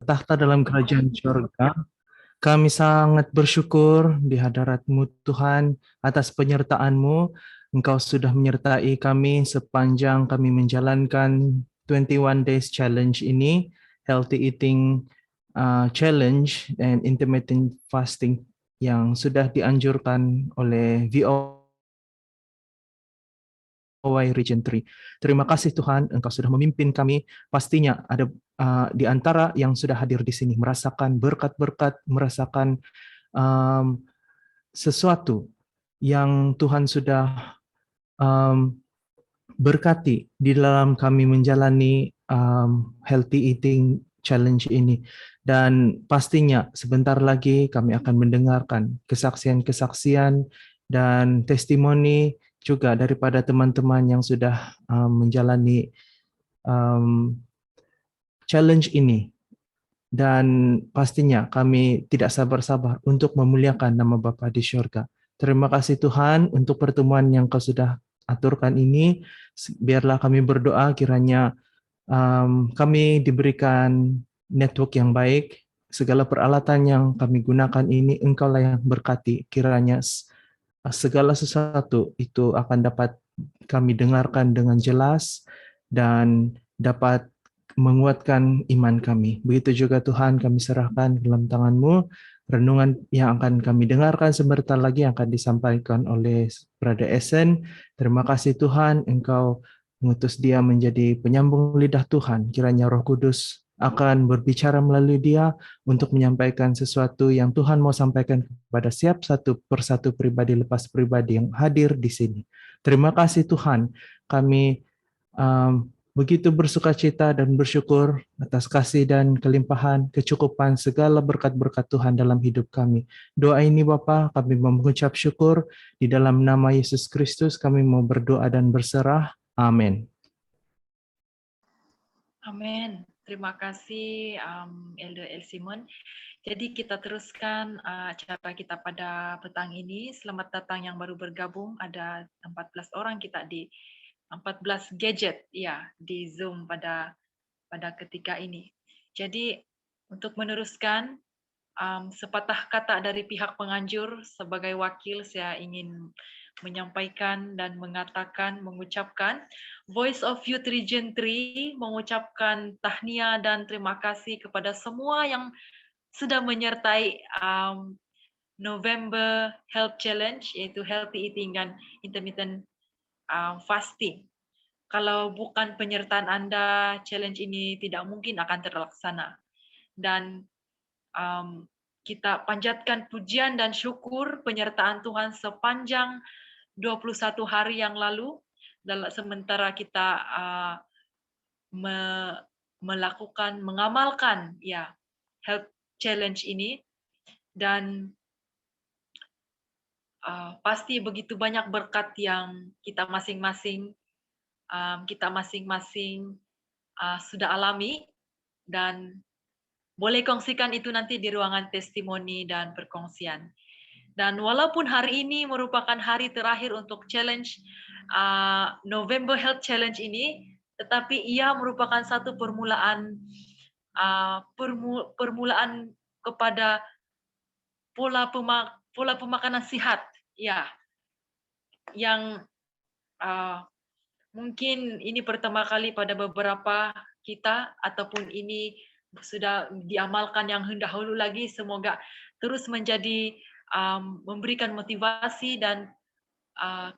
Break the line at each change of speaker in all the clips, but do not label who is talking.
tahta dalam kerajaan surga. Kami sangat bersyukur di hadirat-Mu Tuhan atas penyertaan-Mu. Engkau sudah menyertai kami sepanjang kami menjalankan 21 Days Challenge ini, Healthy Eating Challenge and Intermittent Fasting yang sudah dianjurkan oleh VOY Region 3. Terima kasih Tuhan, Engkau sudah memimpin kami. Pastinya ada di antara yang sudah hadir di sini merasakan berkat-berkat, merasakan sesuatu yang Tuhan sudah berkati di dalam kami menjalani healthy eating challenge ini. Dan pastinya sebentar lagi kami akan mendengarkan kesaksian-kesaksian dan testimoni juga daripada teman-teman yang sudah menjalani challenge ini. Dan pastinya kami tidak sabar-sabar untuk memuliakan nama Bapa di surga. Terima kasih Tuhan untuk pertemuan yang Kau sudah aturkan ini. Biarlah kami berdoa kiranya kami diberikan network yang baik. Segala peralatan yang kami gunakan ini Engkaulah yang berkati. Kiranya segala sesuatu itu akan dapat kami dengarkan dengan jelas dan dapat menguatkan iman kami. Begitu juga Tuhan kami serahkan dalam tangan-Mu. Renungan yang akan kami dengarkan sebentar lagi yang akan disampaikan oleh Brother Esen. Terima kasih Tuhan, Engkau mengutus dia menjadi penyambung lidah Tuhan. Kiranya Roh Kudus akan berbicara melalui dia untuk menyampaikan sesuatu yang Tuhan mau sampaikan kepada setiap satu persatu pribadi lepas pribadi yang hadir di sini. Terima kasih Tuhan, kami begitu bersuka cita dan bersyukur atas kasih dan kelimpahan, kecukupan segala berkat-berkat Tuhan dalam hidup kami. Doa ini Bapa, kami mengucap syukur di dalam nama Yesus Kristus, kami mau berdoa dan berserah. Amin.
Amin. Terima kasih Elder Elsimon. Jadi kita teruskan acara kita pada petang ini. Selamat datang yang baru bergabung. Ada 14 orang kita di 14 gadget ya di Zoom pada ketika ini. Jadi untuk meneruskan sepatah kata dari pihak penganjur sebagai wakil saya ingin menyampaikan dan mengucapkan Voice of Youth Region 3 mengucapkan tahniah dan terima kasih kepada semua yang sudah menyertai November Health Challenge, yaitu Healthy Eating dan Intermittent Fasting. Kalau bukan penyertaan Anda, challenge ini tidak mungkin akan terlaksana. Dan kita panjatkan pujian dan syukur penyertaan Tuhan sepanjang 21 hari yang lalu, sementara kita mengamalkan ya health challenge ini, dan pasti begitu banyak berkat yang kita masing-masing sudah alami, dan boleh kongsikan itu nanti di ruangan testimoni dan perkongsian. Dan walaupun hari ini merupakan hari terakhir untuk challenge November Health Challenge ini, tetapi ia merupakan satu permulaan kepada pola pemakanan sehat ya, yang mungkin ini pertama kali pada beberapa kita, ataupun ini sudah diamalkan yang dahulu lagi. Semoga terus menjadi memberikan motivasi dan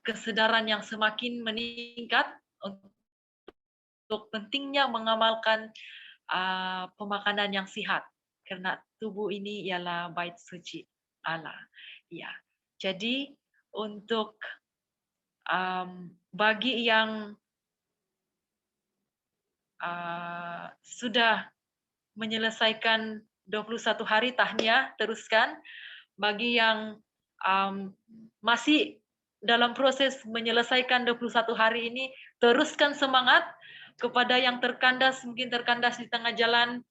kesadaran yang semakin meningkat untuk pentingnya mengamalkan pemakanan yang sehat, karena tubuh ini ialah bait suci Allah. Ya, jadi untuk bagi yang sudah menyelesaikan 21 hari, tahniah, teruskan. Bagi yang masih dalam proses menyelesaikan 21 hari ini, teruskan semangat. Kepada yang mungkin terkandas di tengah jalan,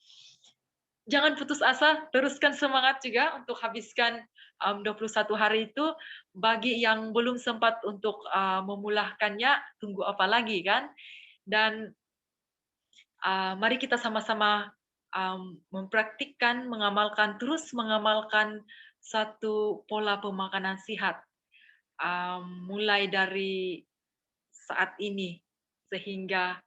jangan putus asa, teruskan semangat juga untuk habiskan 21 hari itu. Bagi yang belum sempat untuk memulahkannya, tunggu apa lagi kan? Dan mari kita sama-sama mempraktikkan, terus mengamalkan satu pola pemakanan sehat, mulai dari saat ini sehingga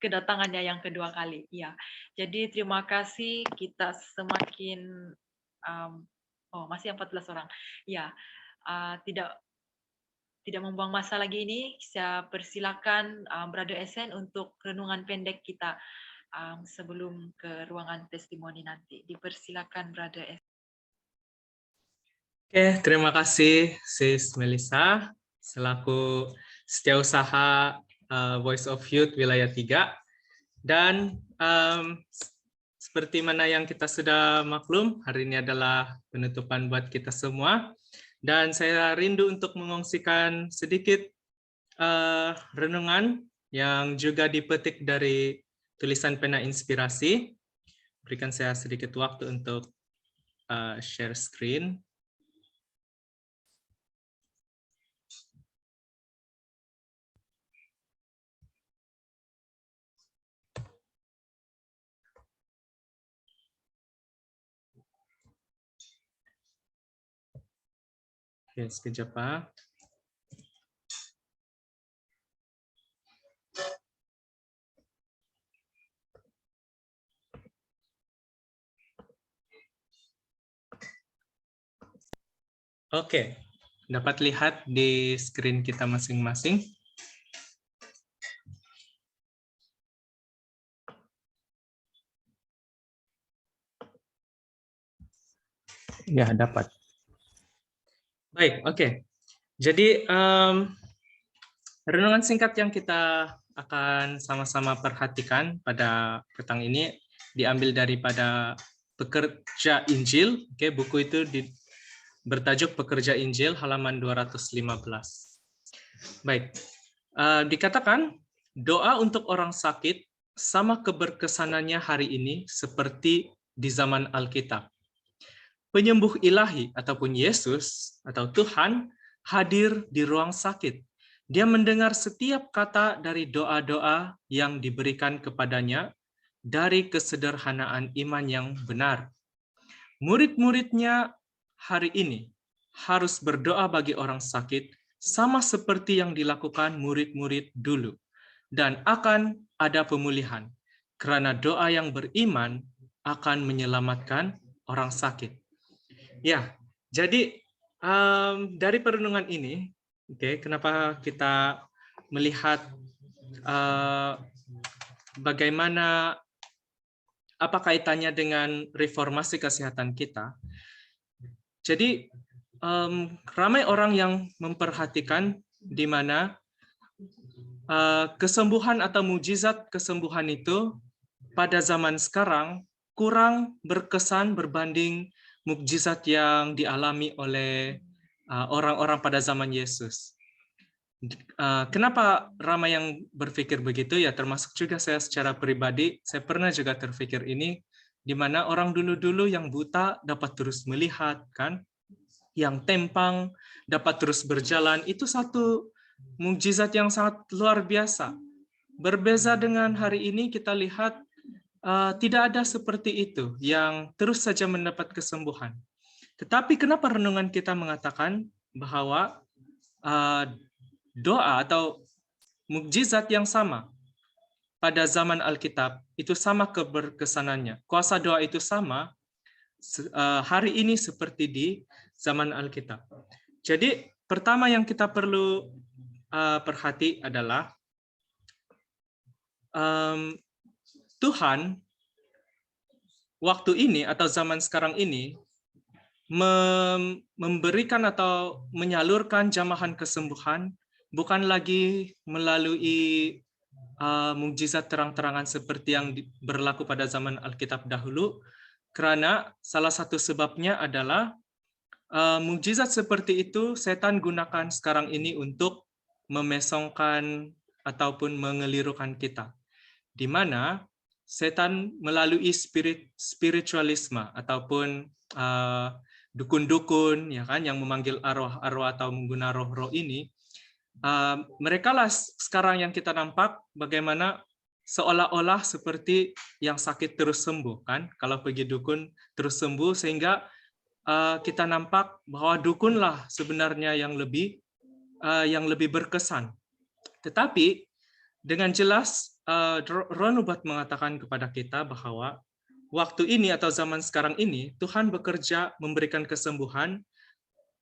kedatangannya yang kedua kali. Ya, jadi terima kasih, kita semakin masih 14 orang. Ya, tidak membuang masa lagi ini, saya persilakan Brother Esen untuk renungan pendek kita sebelum ke ruangan testimoni nanti. Dipersilakan Brother Esen.
Oke, terima kasih Sis Melissa selaku setiausaha Voice of Youth Wilayah 3. Dan seperti mana yang kita sudah maklum, hari ini adalah penutupan buat kita semua. Dan saya rindu untuk mengongsikan sedikit renungan yang juga dipetik dari tulisan pena inspirasi. Berikan saya sedikit waktu untuk share screen. Oke, sekejap Pak. Oke, dapat lihat di screen kita masing-masing.
Ya, dapat.
Baik, oke. Jadi renungan singkat yang kita akan sama-sama perhatikan pada petang ini diambil daripada Pekerja Injil. Oke, buku itu bertajuk Pekerja Injil halaman 215. Baik, dikatakan doa untuk orang sakit sama keberkesanannya hari ini seperti di zaman Alkitab. Penyembuh ilahi ataupun Yesus atau Tuhan hadir di ruang sakit. Dia mendengar setiap kata dari doa-doa yang diberikan kepadanya dari kesederhanaan iman yang benar. Murid-muridnya hari ini harus berdoa bagi orang sakit sama seperti yang dilakukan murid-murid dulu. Dan akan ada pemulihan, karena doa yang beriman akan menyelamatkan orang sakit. Ya, jadi dari perenungan ini, kenapa kita melihat bagaimana apa kaitannya dengan reformasi kesehatan kita? Jadi ramai orang yang memperhatikan di mana kesembuhan atau mujizat kesembuhan itu pada zaman sekarang kurang berkesan berbanding mukjizat yang dialami oleh orang-orang pada zaman Yesus. Kenapa ramai yang berpikir begitu? Ya, termasuk juga saya secara pribadi, saya pernah juga terpikir ini, di mana orang dulu-dulu yang buta dapat terus melihat, kan? Yang tempang dapat terus berjalan, itu satu mukjizat yang sangat luar biasa. Berbeza dengan hari ini kita lihat tidak ada seperti itu yang terus saja mendapat kesembuhan. Tetapi kenapa renungan kita mengatakan bahwa doa atau mukjizat yang sama pada zaman Alkitab itu sama keberkesanannya. Kuasa doa itu sama hari ini seperti di zaman Alkitab. Jadi pertama yang kita perlu perhati adalah Tuhan waktu ini atau zaman sekarang ini memberikan atau menyalurkan jamahan kesembuhan bukan lagi melalui mukjizat terang-terangan seperti yang berlaku pada zaman Alkitab dahulu, karena salah satu sebabnya adalah mukjizat seperti itu setan gunakan sekarang ini untuk memesongkan ataupun mengelirukan kita, di mana setan melalui spiritualisme ataupun dukun-dukun, ya kan, yang memanggil arwah-arwah atau menggunakan roh-roh ini, mereka lah sekarang yang kita nampak bagaimana seolah-olah seperti yang sakit terus sembuh kan, kalau pergi dukun terus sembuh, sehingga kita nampak bahwa dukunlah sebenarnya yang lebih berkesan. Tetapi dengan jelas Roh Nubuat mengatakan kepada kita bahwa waktu ini atau zaman sekarang ini Tuhan bekerja memberikan kesembuhan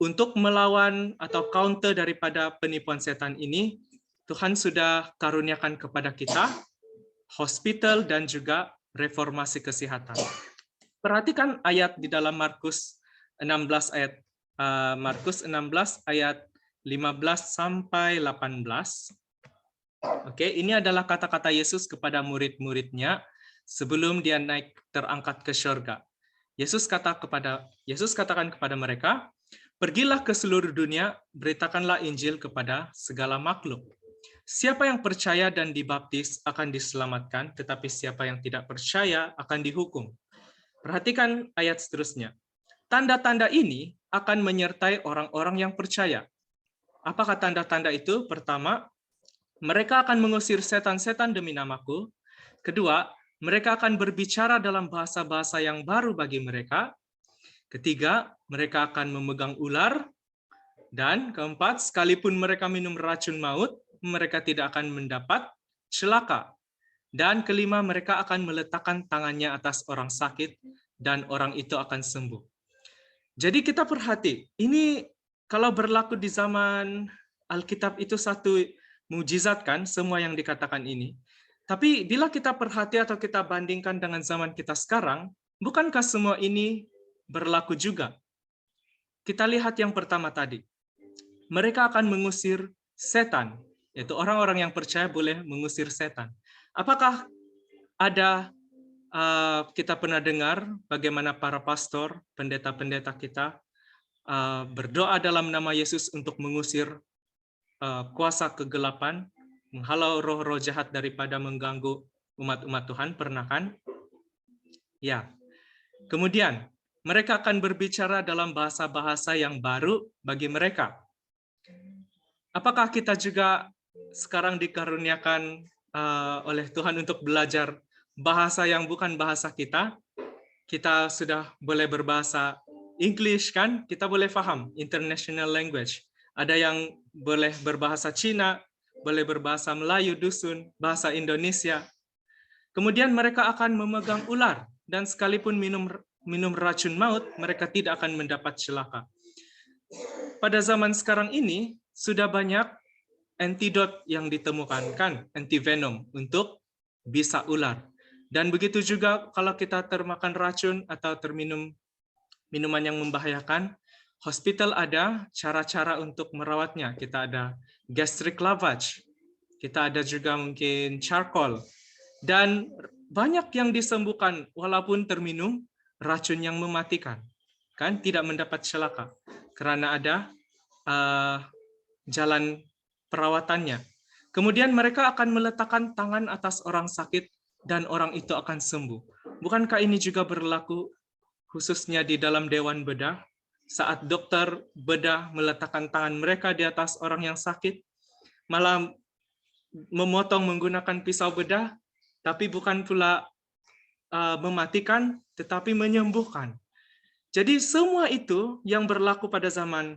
untuk melawan atau counter daripada penipuan setan ini. Tuhan sudah karuniakan kepada kita hospital dan juga reformasi kesehatan. Perhatikan ayat di dalam Markus 16 ayat 15 sampai 18. Oke, ini adalah kata-kata Yesus kepada murid-muridnya sebelum dia naik terangkat ke surga. Yesus katakan kepada mereka, "Pergilah ke seluruh dunia, beritakanlah Injil kepada segala makhluk. Siapa yang percaya dan dibaptis akan diselamatkan, tetapi siapa yang tidak percaya akan dihukum." Perhatikan ayat seterusnya. Tanda-tanda ini akan menyertai orang-orang yang percaya. Apakah tanda-tanda itu? Pertama, mereka akan mengusir setan-setan demi namaku. Kedua, mereka akan berbicara dalam bahasa-bahasa yang baru bagi mereka. Ketiga, mereka akan memegang ular. Dan keempat, sekalipun mereka minum racun maut, mereka tidak akan mendapat celaka. Dan kelima, mereka akan meletakkan tangannya atas orang sakit dan orang itu akan sembuh. Jadi kita perhati, ini kalau berlaku di zaman Alkitab itu satu mujizat kan, semua yang dikatakan ini. Tapi bila kita perhati atau kita bandingkan dengan zaman kita sekarang, bukankah semua ini berlaku juga? Kita lihat yang pertama tadi. Mereka akan mengusir setan, yaitu orang-orang yang percaya boleh mengusir setan. Apakah ada kita pernah dengar bagaimana para pastor, pendeta-pendeta kita berdoa dalam nama Yesus untuk mengusir kuasa kegelapan, menghalau roh-roh jahat daripada mengganggu umat-umat Tuhan? Pernah kan? Ya. Kemudian, mereka akan berbicara dalam bahasa-bahasa yang baru bagi mereka. Apakah kita juga sekarang dikaruniakan oleh Tuhan untuk belajar bahasa yang bukan bahasa kita? Kita sudah boleh berbahasa English kan? Kita boleh paham international language. Ada yang boleh berbahasa Cina, boleh berbahasa Melayu dusun, bahasa Indonesia. Kemudian mereka akan memegang ular, dan sekalipun minum racun maut, mereka tidak akan mendapat celaka. Pada zaman sekarang ini, sudah banyak antidot yang ditemukan, kan? Antivenom untuk bisa ular. Dan begitu juga kalau kita termakan racun atau terminum minuman yang membahayakan, hospital ada cara-cara untuk merawatnya. Kita ada gastric lavage, kita ada juga mungkin charcoal, dan banyak yang disembuhkan walaupun terminum racun yang mematikan, kan tidak mendapat celaka karena ada jalan perawatannya. Kemudian mereka akan meletakkan tangan atas orang sakit dan orang itu akan sembuh. Bukankah ini juga berlaku khususnya di dalam Dewan Bedah? Saat dokter bedah meletakkan tangan mereka di atas orang yang sakit, malah memotong menggunakan pisau bedah, tapi bukan pula mematikan, tetapi menyembuhkan. Jadi semua itu yang berlaku pada zaman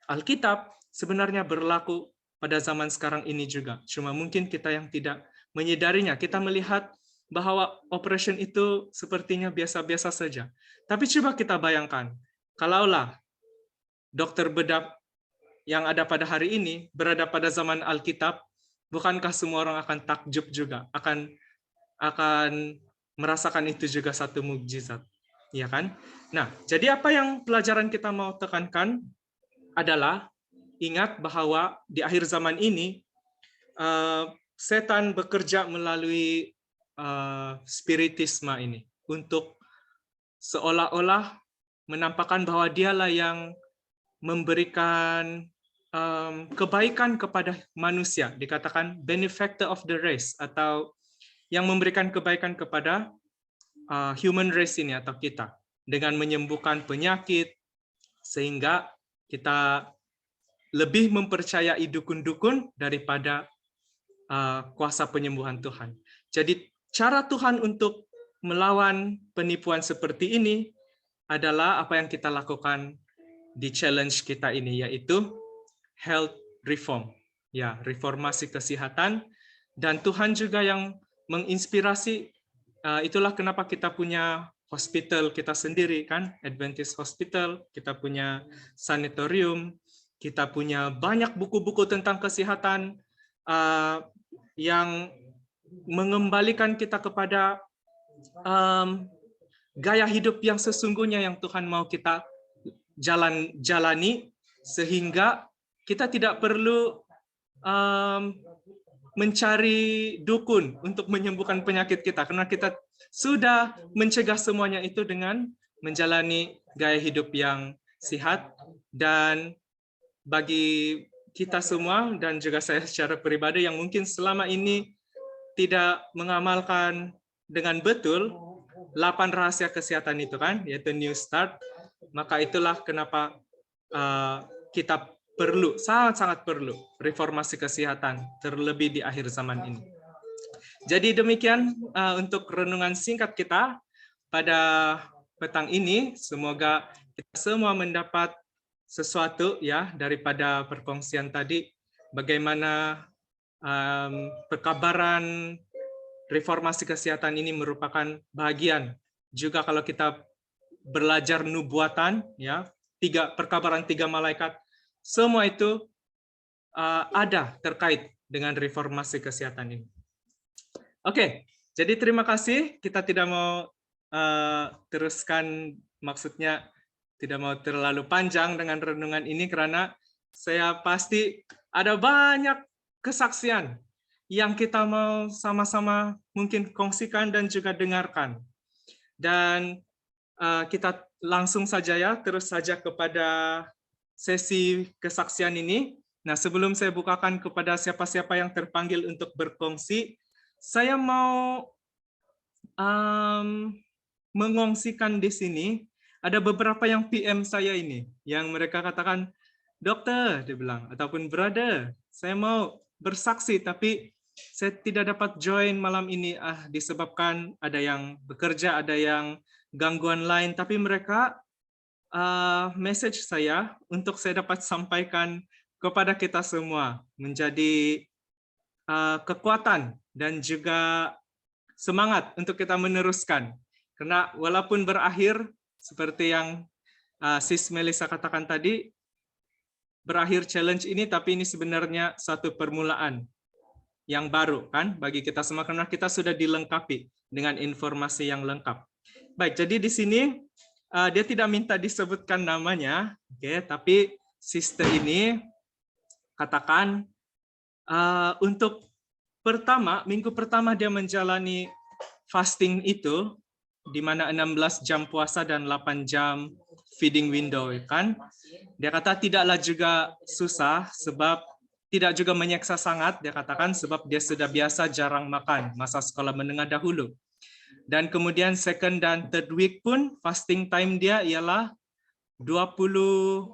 Alkitab sebenarnya berlaku pada zaman sekarang ini juga. Cuma mungkin kita yang tidak menyadarinya. Kita melihat bahwa operation itu sepertinya biasa-biasa saja. Tapi coba kita bayangkan, kalaulah dokter bedah yang ada pada hari ini berada pada zaman Alkitab, bukankah semua orang akan takjub juga, akan merasakan itu juga satu mukjizat, ya kan? Nah, jadi apa yang pelajaran kita mau tekankan adalah ingat bahwa di akhir zaman ini setan bekerja melalui spiritisme ini untuk seolah-olah menampakkan bahwa dialah yang memberikan kebaikan kepada manusia, dikatakan benefactor of the race, atau yang memberikan kebaikan kepada human race ini atau kita dengan menyembuhkan penyakit, sehingga kita lebih mempercayai dukun-dukun daripada kuasa penyembuhan Tuhan. Jadi cara Tuhan untuk melawan penipuan seperti ini adalah apa yang kita lakukan di challenge kita ini, yaitu health reform, ya, reformasi kesehatan. Dan Tuhan juga yang menginspirasi. Itulah kenapa kita punya hospital kita sendiri, kan, Adventist Hospital. Kita punya sanatorium, kita punya banyak buku-buku tentang kesehatan yang mengembalikan kita kepada gaya hidup yang sesungguhnya yang Tuhan mau kita jalani, sehingga kita tidak perlu mencari dukun untuk menyembuhkan penyakit kita, karena kita sudah mencegah semuanya itu dengan menjalani gaya hidup yang sehat. Dan bagi kita semua, dan juga saya secara pribadi yang mungkin selama ini tidak mengamalkan dengan betul 8 rahasia kesehatan itu, kan, yaitu New Start, maka itulah kenapa kita perlu, sangat-sangat perlu reformasi kesehatan, terlebih di akhir zaman ini. Jadi demikian untuk renungan singkat kita pada petang ini. Semoga kita semua mendapat sesuatu, ya, daripada perkongsian tadi, bagaimana perkabaran reformasi kesehatan ini merupakan bagian juga kalau kita belajar nubuatan, ya, perkabaran 3 malaikat, semua itu ada terkait dengan reformasi kesehatan ini. Oke, jadi terima kasih. Kita tidak mau teruskan, maksudnya tidak mau terlalu panjang dengan renungan ini, karena saya pasti ada banyak kesaksian yang kita mau sama-sama mungkin kongsikan dan juga dengarkan. Dan kita langsung saja, ya, terus saja kepada sesi kesaksian ini. Nah, sebelum saya bukakan kepada siapa-siapa yang terpanggil untuk berkongsi, saya mau mengongsikan di sini. Ada beberapa yang PM saya ini, yang mereka katakan, dokter, dia bilang, ataupun brother, saya mau bersaksi, tapi saya tidak dapat join malam ini, disebabkan ada yang bekerja, ada yang gangguan lain, tapi mereka message saya untuk saya dapat sampaikan kepada kita semua, menjadi kekuatan dan juga semangat untuk kita meneruskan. Karena walaupun berakhir seperti yang Sis Melissa katakan tadi, berakhir challenge ini, tapi ini sebenarnya satu permulaan yang baru, kan, bagi kita semua, karena kita sudah dilengkapi dengan informasi yang lengkap. Baik, jadi di sini dia tidak minta disebutkan namanya, oke, tapi sister ini katakan untuk minggu pertama dia menjalani fasting itu, di mana 16 jam puasa dan 8 jam feeding window, kan. Dia kata tidaklah juga susah, sebab tidak juga menyiksa sangat, dia katakan, sebab dia sudah biasa jarang makan masa sekolah menengah dahulu. Dan kemudian second dan third week pun fasting time dia ialah 20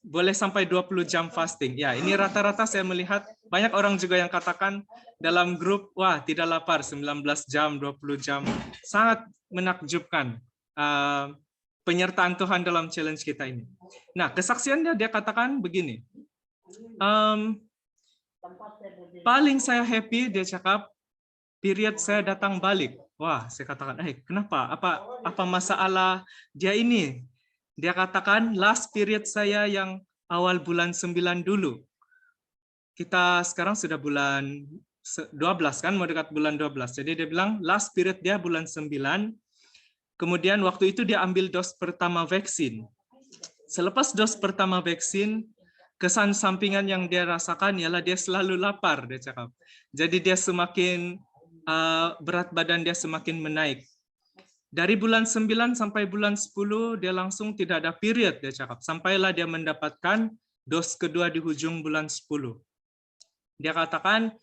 boleh sampai 20 jam fasting. Ya, ini rata-rata saya melihat banyak orang juga yang katakan dalam grup, wah, tidak lapar 19 jam, 20 jam. Sangat menakjubkan penyertaan Tuhan dalam challenge kita ini. Nah, kesaksiannya dia katakan begini. Paling saya happy, dia cakap, period saya datang balik. Wah, saya katakan, kenapa? Apa masalah dia ini? Dia katakan, last period saya yang awal bulan 9 dulu. Kita sekarang sudah bulan 12, kan, mau dekat bulan 12. Jadi dia bilang, last period dia bulan 9. Kemudian waktu itu dia ambil dos pertama vaksin. Selepas dos pertama vaksin, kesan sampingan yang dia rasakan ialah dia selalu lapar, dia cakap. Jadi dia semakin berat badan dia semakin menaik. Dari bulan 9 sampai bulan 10 dia langsung tidak ada period, dia cakap. Sampailah dia mendapatkan dos kedua di hujung bulan 10. Dia katakan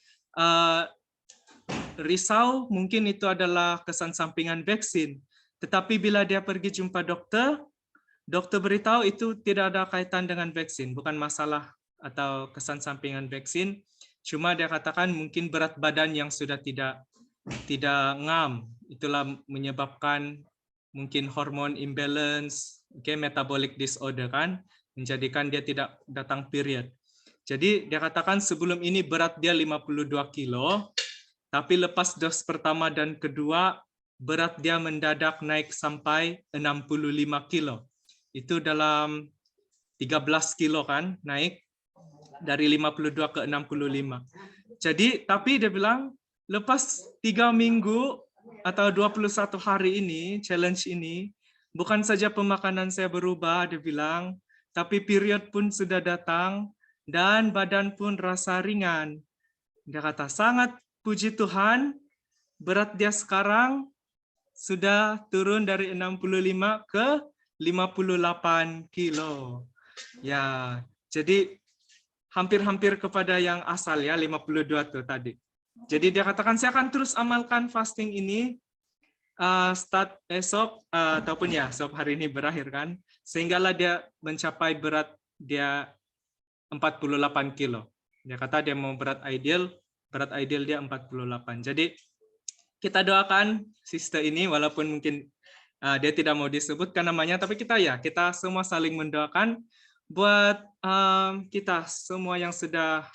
risau mungkin itu adalah kesan sampingan vaksin. Tetapi bila dia pergi jumpa dokter, dokter beritahu itu tidak ada kaitan dengan vaksin, bukan masalah atau kesan sampingan vaksin. Cuma dia katakan mungkin berat badan yang sudah tidak ngam, itulah menyebabkan mungkin hormon imbalance, metabolic disorder kan, menjadikan dia tidak datang period. Jadi dia katakan sebelum ini berat dia 52 kilo, tapi lepas dos pertama dan kedua berat dia mendadak naik sampai 65 kilo. Itu dalam 13 kilo kan, naik dari 52 ke 65. Jadi tapi dia bilang lepas 3 minggu atau 21 hari ini, challenge ini, bukan saja pemakanan saya berubah, dia bilang, tapi period pun sudah datang, dan badan pun rasa ringan. Dia kata, sangat puji Tuhan, berat dia sekarang sudah turun dari 65 ke 58 kilo. Ya, jadi hampir-hampir kepada yang asal ya, 52 tuh tadi. Jadi dia katakan, saya akan terus amalkan fasting ini, start esok, ataupun ya, esok hari ini berakhir kan, sehinggalah dia mencapai berat dia 48 kilo. Dia kata dia mau berat ideal dia 48. Jadi kita doakan sister ini, walaupun mungkin dia tidak mau disebutkan namanya, tapi kita semua saling mendoakan buat kita semua yang sudah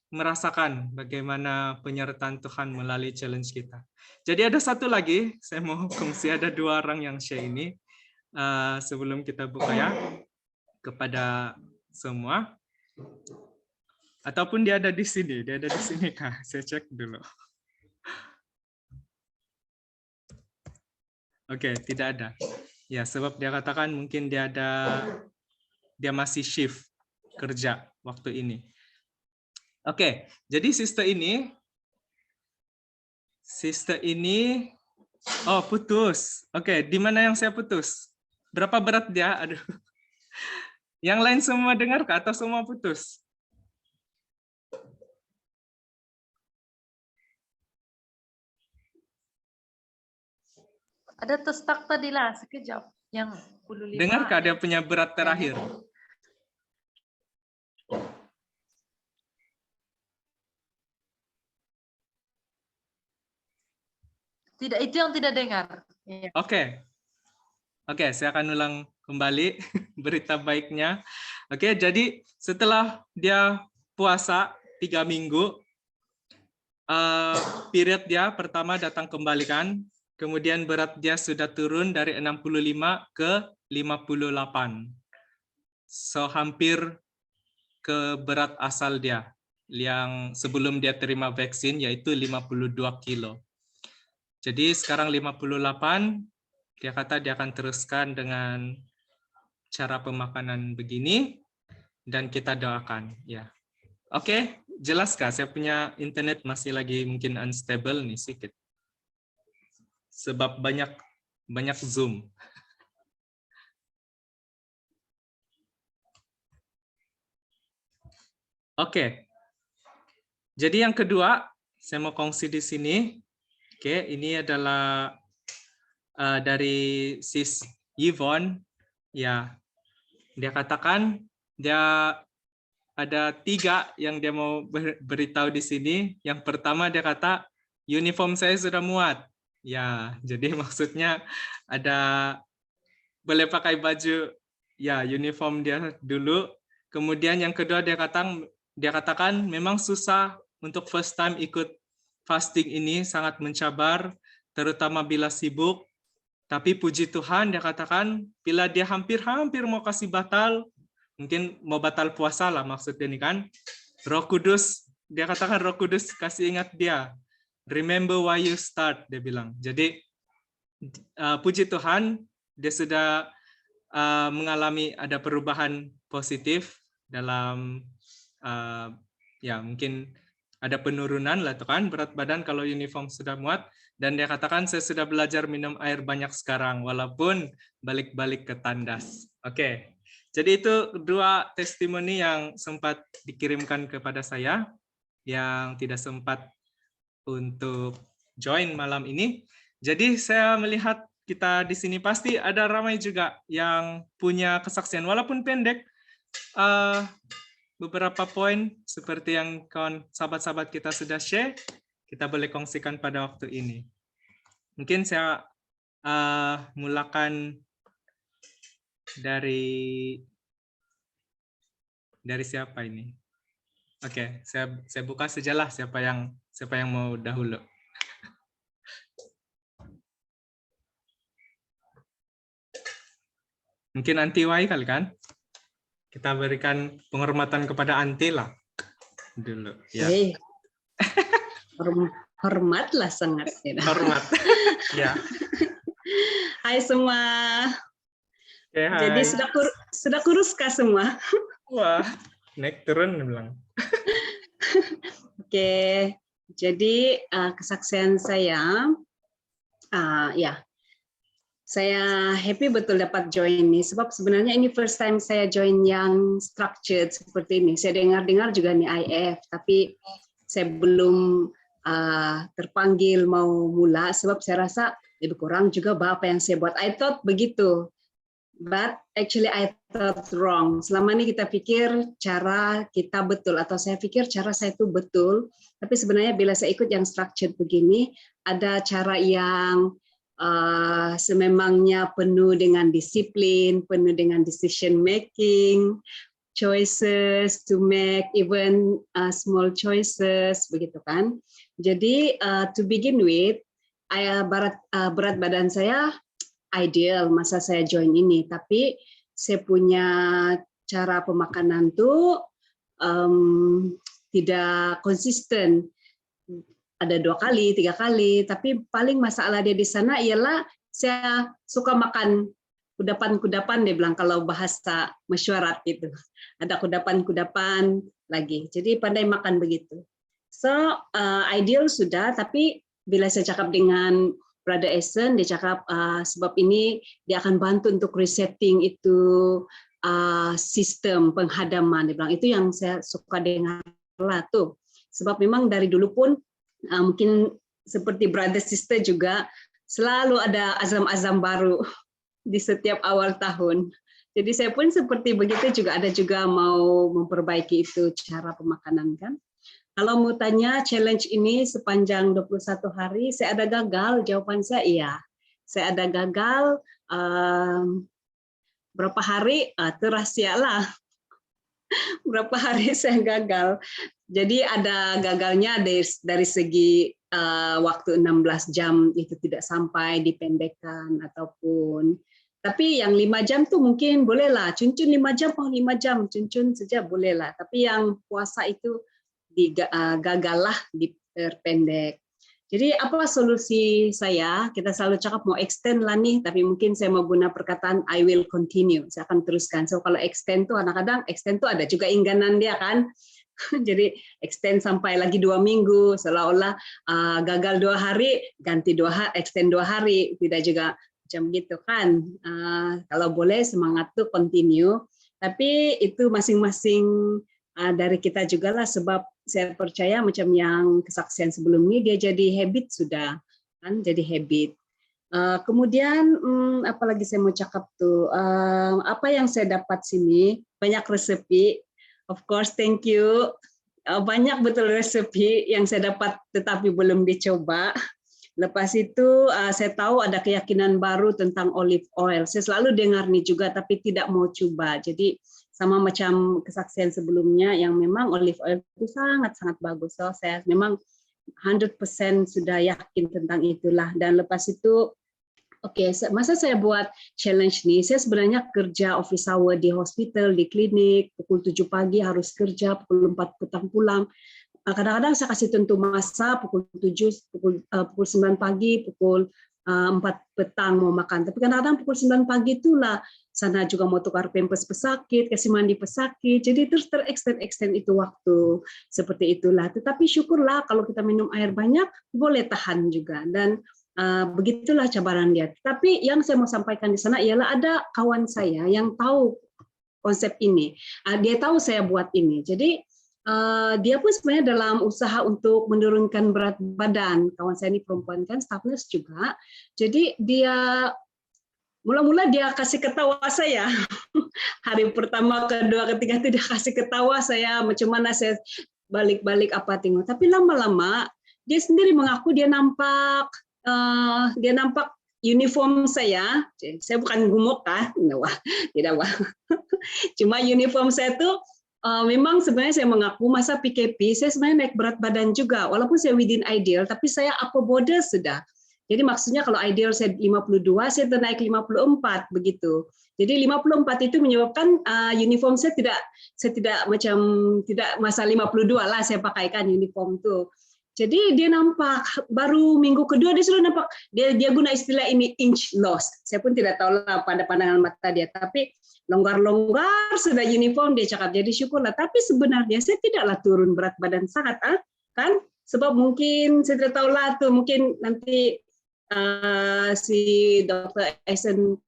merasakan bagaimana penyertaan Tuhan melalui challenge kita. Jadi ada satu lagi, saya mau kongsi, ada 2 orang yang share ini sebelum kita buka ya kepada semua. Ataupun dia ada di sini kah? Saya cek dulu. Oke, tidak ada. Ya, sebab dia katakan mungkin dia masih shift kerja waktu ini. Oke, jadi sister ini putus. Oke, di mana yang saya putus? Berapa berat dia? Aduh. Yang lain semua dengar kah atau semua putus?
Ada terstuck tadi lah, sekejap. Yang 45.
Dengarkah dia punya berat terakhir?
Tidak, itu yang tidak dengar. Ya.
Oke, saya akan ulang kembali berita baiknya. Oke, jadi setelah dia puasa 3 minggu, period dia pertama datang kembali kan, kemudian berat dia sudah turun dari 65 ke 58. So hampir ke berat asal dia yang sebelum dia terima vaksin, yaitu 52 kilo. Jadi sekarang 58, dia kata dia akan teruskan dengan cara pemakanan begini, dan kita doakan. Ya, oke, jelas kah? Saya punya internet masih lagi mungkin unstable nih sedikit, sebab banyak Zoom. Oke, jadi yang kedua saya mau kongsi di sini. Oke, ini adalah dari Sis Yvonne. Ya, dia katakan dia ada 3 yang dia mau beritahu di sini. Yang pertama dia kata uniform saya sudah muat. Ya, jadi maksudnya ada boleh pakai baju ya uniform dia dulu. Kemudian yang kedua dia katakan memang susah untuk first time ikut fasting ini, sangat mencabar, terutama bila sibuk. Tapi puji Tuhan, dia katakan bila dia hampir mau kasih batal, mungkin mau batal puasa lah maksudnya ini kan, Roh Kudus, dia katakan Roh Kudus kasih ingat dia, remember why you start, dia bilang. Jadi puji Tuhan, dia sudah mengalami ada perubahan positif dalam ya mungkin ada penurunan lah tuh kan berat badan kalau uniform sudah muat, dan dia katakan saya sudah belajar minum air banyak sekarang walaupun balik-balik ke tandas. Oke. Jadi itu 2 testimoni yang sempat dikirimkan kepada saya yang tidak sempat untuk join malam ini. Jadi saya melihat kita di sini pasti ada ramai juga yang punya kesaksian walaupun pendek. beberapa poin seperti yang sahabat-sahabat kita sudah share, kita boleh kongsikan pada waktu ini. Mungkin saya mulakan dari siapa ini? Oke, saya buka sajalah siapa yang mau dahulu. Mungkin Anti Wai kali kan? Kita berikan penghormatan kepada Anti lah dulu. Ya.
Hormatlah sangat.
Hormat. Ya.
Hai semua.
Oke, hai.
Jadi sudah kuruskah semua?
Wah, naik turun bilang.
Oke, jadi kesaksian saya, saya happy betul dapat join ini, sebab sebenarnya ini first time saya join yang structured seperti ini. Saya dengar-dengar juga nih IF, tapi saya belum terpanggil mau mula, sebab saya rasa lebih kurang juga apa yang saya buat. I thought begitu, but actually I thought wrong. Selama ini kita pikir cara kita betul, atau saya pikir cara saya itu betul, tapi sebenarnya bila saya ikut yang structured begini, ada cara yang sememangnya penuh dengan disiplin, penuh dengan decision making, choices to make, even small choices, begitu kan. Jadi to begin with, berat badan saya ideal masa saya join ini, tapi saya punya cara pemakanan tuh tidak konsisten. Ada 2 kali, 3 kali, tapi paling masalah dia di sana ialah saya suka makan kudapan-kudapan, dia bilang kalau bahasa mesyuarat itu. Ada kudapan-kudapan lagi. Jadi pandai makan begitu. So ideal sudah, tapi bila saya cakap dengan Brother Essen, dia cakap sebab ini dia akan bantu untuk resetting itu sistem penghadaman. Dia bilang itu yang saya suka dengar lah tuh. Sebab memang dari dulu pun mungkin seperti brother sister juga selalu ada azam-azam baru di setiap awal tahun. Jadi saya pun seperti begitu juga, ada juga mau memperbaiki itu cara pemakanan kan. Kalau mau tanya challenge ini sepanjang 21 hari saya ada gagal, jawaban saya iya. Saya ada gagal berapa hari itu rahasia lah. Berapa hari saya gagal. Jadi ada gagalnya dari segi waktu 16 jam itu tidak sampai, dipendekkan ataupun, tapi yang 5 jam tuh mungkin bolehlah, cuncun 5 jam, 5 jam, cuncun saja bolehlah. Tapi yang puasa itu gagal lah, diperpendek. Jadi apa solusi saya? Kita selalu cakap mau extend lah nih, tapi mungkin saya mau guna perkataan I will continue. Saya akan teruskan. So kalau extend tuh kadang-kadang extend tuh ada juga ingganan dia kan. Jadi extend sampai lagi 2 minggu, seolah-olah gagal 2 hari, ganti 2 hari, extend 2 hari, tidak juga macam gitu kan. Kalau boleh semangat tuh continue, tapi itu masing-masing dari kita juga lah, sebab saya percaya macam yang kesaksian sebelum ini dia jadi habit sudah kan, jadi habit. Kemudian apalagi saya mau cakap tuh, apa yang saya dapat sini, banyak resepi. Of course, thank you. Banyak betul resepi yang saya dapat tetapi belum dicoba. Lepas itu saya tahu ada keyakinan baru tentang olive oil. Saya selalu dengar nih juga tapi tidak mau coba. Jadi sama macam kesaksian sebelumnya yang memang olive oil itu sangat-sangat bagus. So saya memang 100% sudah yakin tentang itulah. Dan lepas itu oke, masa saya buat challenge nih, saya sebenarnya kerja office hour di hospital, di klinik, pukul 7 pagi harus kerja, pukul 4 petang pulang. Kadang-kadang saya kasih tentu masa, pukul 7, pukul 9 pagi, pukul 4 petang mau makan. Tapi kadang-kadang pukul 9 pagi itulah, sana juga mau tukar pampers pesakit, kasih mandi pesakit, jadi terus terextend itu waktu, seperti itulah. Tetapi syukurlah kalau kita minum air banyak, boleh tahan juga. Dan begitulah cabaran dia. Tapi yang saya mau sampaikan di sana ialah ada kawan saya yang tahu konsep ini. Dia tahu saya buat ini. Jadi dia pun sebenarnya dalam usaha untuk menurunkan berat badan. Kawan saya ini perempuan kan, staff nurse juga. Jadi dia Mula-mula dia kasih ketawa saya. Hari pertama, kedua, ketiga itu dia kasih ketawa saya, macam mana saya balik-balik apa tengok. Tapi lama-lama dia sendiri mengaku dia nampak uniform saya. Saya bukan gumuk kan? Tidak, Wah. Cuma uniform saya tuh memang sebenarnya saya mengaku masa PKP saya sebenarnya naik berat badan juga. Walaupun saya within ideal, tapi saya upper border sudah. Jadi maksudnya kalau ideal saya 52, saya naik 54 begitu. Jadi 54 itu menyebabkan uniform saya tidak masa 52 lah saya pakaikan uniform tuh. Jadi dia nampak baru minggu kedua dia sudah nampak dia guna istilah ini inch loss. Saya pun tidak tahu lah pada pandangan mata dia, tapi longgar-longgar sudah uniform dia cakap. Jadi syukurlah. Tapi sebenarnya saya tidaklah turun berat badan sangat kan? Sebab mungkin saya tidak tahu lah tuh mungkin nanti si Dr. Eisen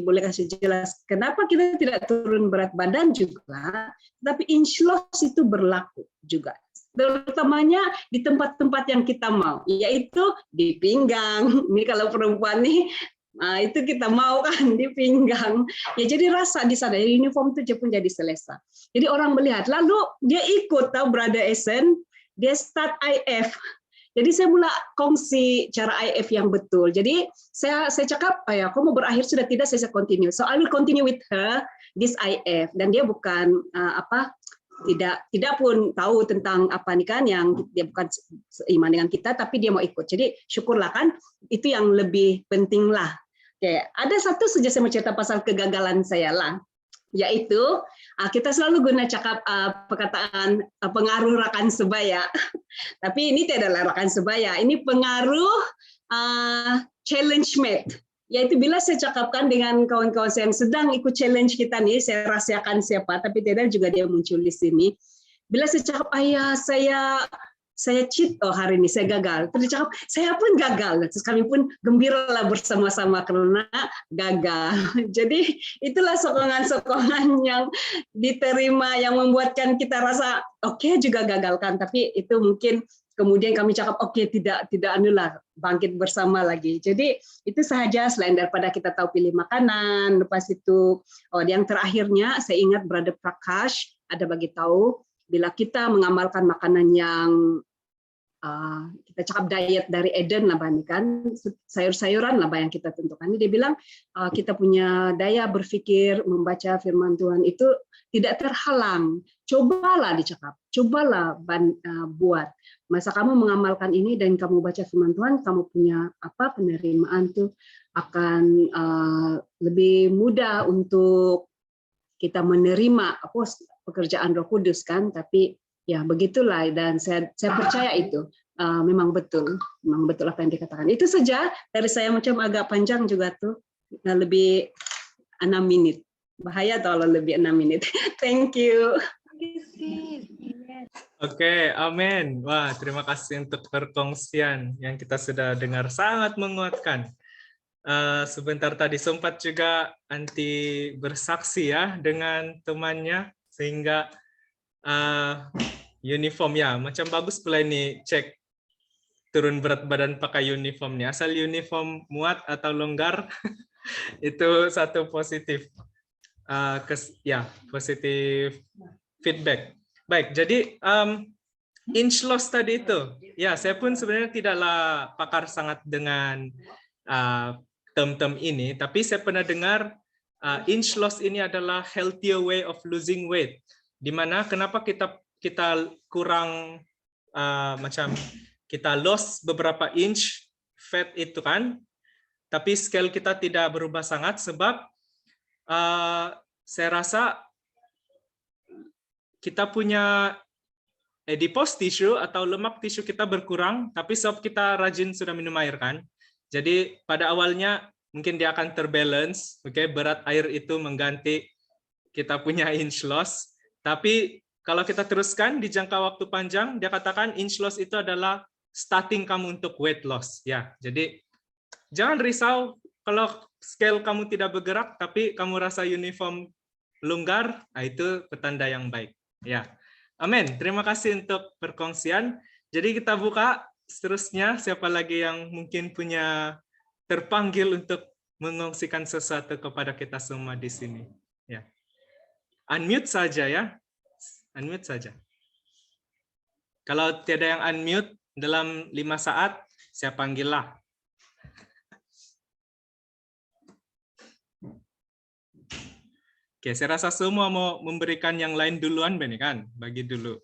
boleh kasih jelas kenapa kita tidak turun berat badan juga, tapi inch loss itu berlaku juga. Terutamanya di tempat-tempat yang kita mau, yaitu di pinggang. Ini kalau perempuan nih, itu kita mau kan di pinggang. Ya jadi rasa di sana uniform itu pun jadi selesa. Jadi orang melihat, lalu dia ikut tahu Brother Eisen, dia start IF. Jadi saya mula kongsi cara IF yang betul. Jadi saya cakap, ya, kamu berakhir sudah tidak, saya continue. So I will continue with her this IF. Dan dia bukan tidak pun tahu tentang apa nih kan, yang dia bukan seiman dengan kita, tapi dia mau ikut. Jadi syukurlah kan, itu yang lebih penting lah. Oke, ada satu saja saya mau cerita pasal kegagalan saya lah. Yaitu kita selalu guna cakap perkataan pengaruh rakan sebaya, tapi ini tidak adalah rakan sebaya, ini pengaruh challenge mate, yaitu bila saya cakapkan dengan kawan-kawan saya yang sedang ikut challenge kita nih, saya rahasiakan siapa, tapi tidak juga dia muncul di sini. Bila saya cakap ayah saya cheat, hari ini saya gagal. Terus cakap, saya pun gagal. Terus kami pun gembira lah bersama-sama karena gagal. Jadi itulah sokongan-sokongan yang diterima yang membuatkan kita rasa oke, juga gagalkan. Tapi itu mungkin kemudian kami cakap oke, tidak anulah, bangkit bersama lagi. Jadi itu sahaja, selain daripada kita tahu pilih makanan. Lepas itu yang terakhirnya saya ingat Brother Prakash ada bagi tahu bila kita mengamalkan makanan yang kita cakap diet dari Eden lah, kan sayur-sayuran lah yang kita tentukan. Dia bilang kita punya daya berpikir, membaca firman Tuhan itu tidak terhalang. Cobalah dicakap, cobalah buat. Masa kamu mengamalkan ini dan kamu baca firman Tuhan, kamu punya penerimaan tuh akan lebih mudah untuk kita menerima pekerjaan Roh Kudus kan. Tapi ya begitulah, dan saya percaya itu memang betul apa yang dikatakan. Itu saja dari saya, macam agak panjang juga tuh, lebih 6 menit. Bahaya kalau lebih 6 menit. Thank you.
Oke, amin. Wah, terima kasih untuk perkongsian yang kita sudah dengar, sangat menguatkan. Sebentar tadi sempat juga anti bersaksi ya dengan temannya, sehingga uniform ya, macam bagus pula ini cek turun berat badan pakai uniformnya. Asal uniform muat atau longgar itu satu positif positif feedback. Baik, jadi inch loss tadi itu, ya saya pun sebenarnya tidaklah pakar sangat dengan term-term ini, tapi saya pernah dengar inch loss ini adalah healthier way of losing weight. Di mana kenapa kita kurang macam kita loss beberapa inch fat itu kan, tapi scale kita tidak berubah sangat sebab saya rasa kita punya adipose tissue atau lemak tisu kita berkurang, tapi sebab kita rajin sudah minum air kan. Jadi pada awalnya mungkin dia akan terbalance, berat air itu mengganti kita punya inch loss. Tapi kalau kita teruskan di jangka waktu panjang, dia katakan inch loss itu adalah starting kamu untuk weight loss. Ya, jadi jangan risau kalau scale kamu tidak bergerak, tapi kamu rasa uniform longgar, itu petanda yang baik. Ya, amin. Terima kasih untuk perkongsian. Jadi kita buka seterusnya, siapa lagi yang mungkin punya terpanggil untuk mengongsikan sesuatu kepada kita semua di sini. Ya. Unmute saja ya. Unmute saja. Kalau tiada yang unmute dalam 5 saat, saya panggillah. Oke, saya rasa semua mau memberikan yang lain duluan, Beni kan? Bagi dulu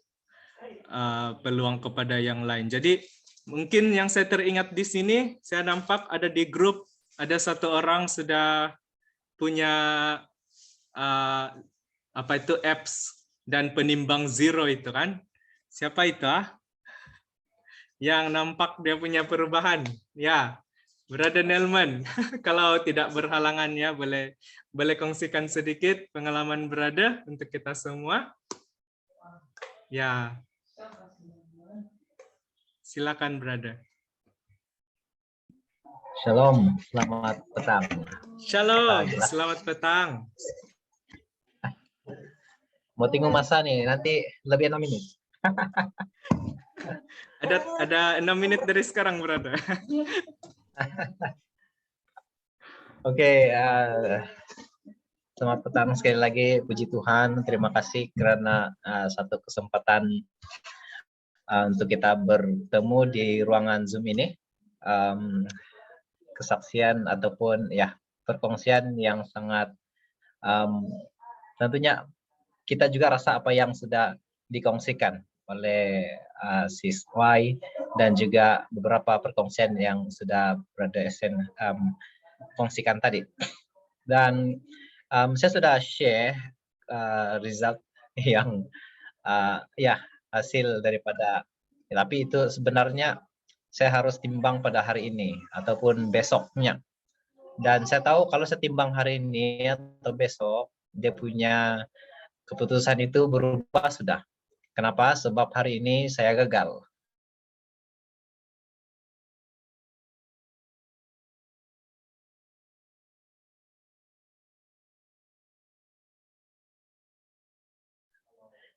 peluang kepada yang lain. Jadi mungkin yang saya teringat di sini, saya nampak ada di grup, ada satu orang sudah punya apa itu apps dan penimbang zero itu kan? Siapa itu? Yang nampak dia punya perubahan. Ya, Brother Nelman. Kalau tidak berhalangan ya, boleh kongsikan sedikit pengalaman Brother untuk kita semua. Ya. Silakan Brother.
Shalom, selamat petang.
Shalom, selamat petang.
Mau tunggu masa nih, nanti lebih 6 menit.
Ada 6 menit dari sekarang, Brother.
Oke, selamat petang sekali lagi, puji Tuhan. Terima kasih karena satu kesempatan untuk kita bertemu di ruangan Zoom ini. Kesaksian ataupun ya perkongsian yang sangat tentunya kita juga rasa apa yang sudah dikongsikan oleh Sis Y dan juga beberapa perkongsian yang sudah Brother Esen kongsikan tadi. Dan saya sudah share result yang ya hasil daripada, tapi itu sebenarnya saya harus timbang pada hari ini ataupun besoknya. Dan saya tahu kalau saya timbang hari ini atau besok, dia punya keputusan itu berubah sudah. Kenapa? Sebab hari ini saya gagal.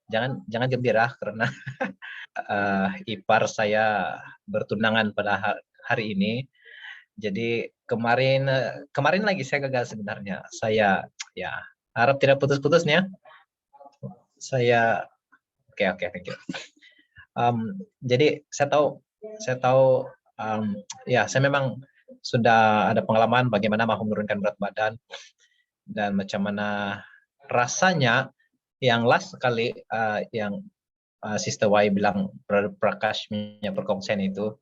Jangan gembira karena ipar saya bertunangan pada hari ini. Jadi kemarin lagi saya gagal sebenarnya. Saya ya harap tidak putus-putusnya. Saya oke, thank you. Jadi saya tahu ya saya memang sudah ada pengalaman bagaimana mau menurunkan berat badan dan macam mana rasanya yang last sekali yang Sister Y bilang Prakash punya perkongsian itu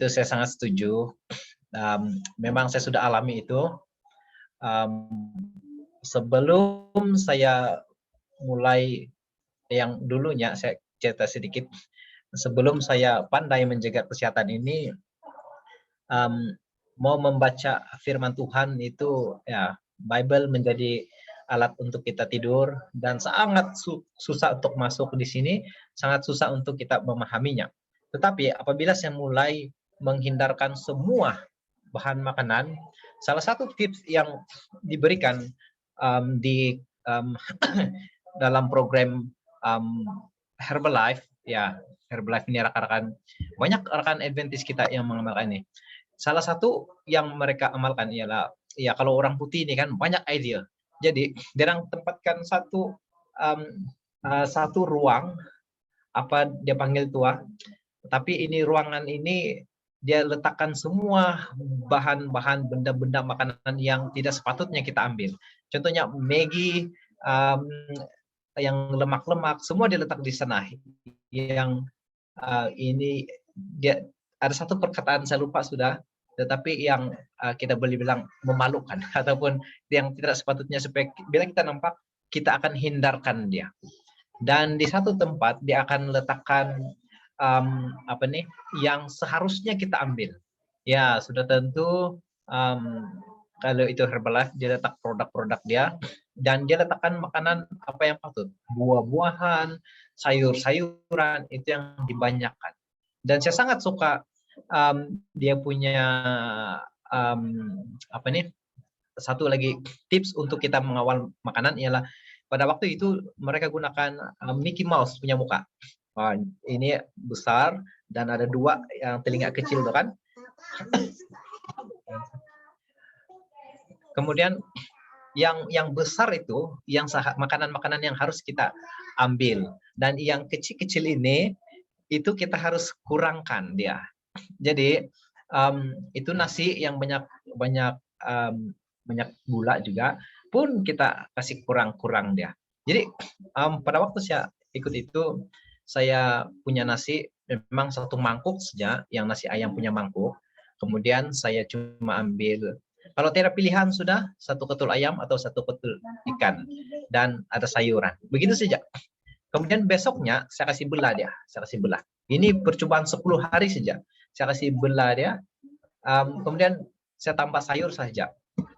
saya sangat setuju. Memang saya sudah alami itu. Sebelum saya mulai yang dulunya, saya cerita sedikit, sebelum saya pandai menjaga kesehatan ini, mau membaca firman Tuhan itu ya Bible menjadi alat untuk kita tidur dan sangat susah untuk masuk di sini, sangat susah untuk kita memahaminya. Tetapi apabila saya mulai menghindarkan semua bahan makanan, salah satu tips yang diberikan di dalam program Herbalife, ya Herbalife ini rekan-rekan, banyak rekan Adventist kita yang mengamalkan ini. Salah satu yang mereka amalkan ialah, ya kalau orang putih ini kan banyak ide. Jadi dia tempatkan satu ruang, apa dia panggil tua, tapi ini ruangan ini dia letakkan semua bahan-bahan benda-benda makanan yang tidak sepatutnya kita ambil. Contohnya Maggi, yang lemak-lemak, semua diletak di sana. Yang ini dia ada satu perkataan saya lupa sudah, tetapi yang kita boleh bilang memalukan ataupun yang tidak sepatutnya, supaya bila kita nampak kita akan hindarkan dia. Dan di satu tempat dia akan letakkan yang seharusnya kita ambil. Ya sudah tentu kalau itu Herbalife dia letak produk-produk dia, dan dia letakkan makanan apa yang patut, buah-buahan, sayur-sayuran, itu yang dibanyakan. Dan saya sangat suka dia punya satu lagi tips untuk kita mengawal makanan ialah pada waktu itu mereka gunakan Mickey Mouse punya muka. Ini besar dan ada dua yang telinga kecil tuh kan. Kemudian yang besar itu yang makanan-makanan yang harus kita ambil, dan yang kecil-kecil ini itu kita harus kurangkan dia. Jadi itu nasi yang banyak gula juga pun kita kasih kurang-kurang dia. Jadi pada waktu saya ikut itu, saya punya nasi memang 1 mangkuk saja, yang nasi ayam punya mangkuk. Kemudian saya cuma ambil, kalau tidak pilihan sudah 1 ketul ayam atau 1 ketul ikan dan ada sayuran. Begitu saja. Kemudian besoknya saya kasih belah dia, saya kasih belah. Ini percobaan 10 hari saja. Saya kasih belah dia. Kemudian saya tambah sayur saja.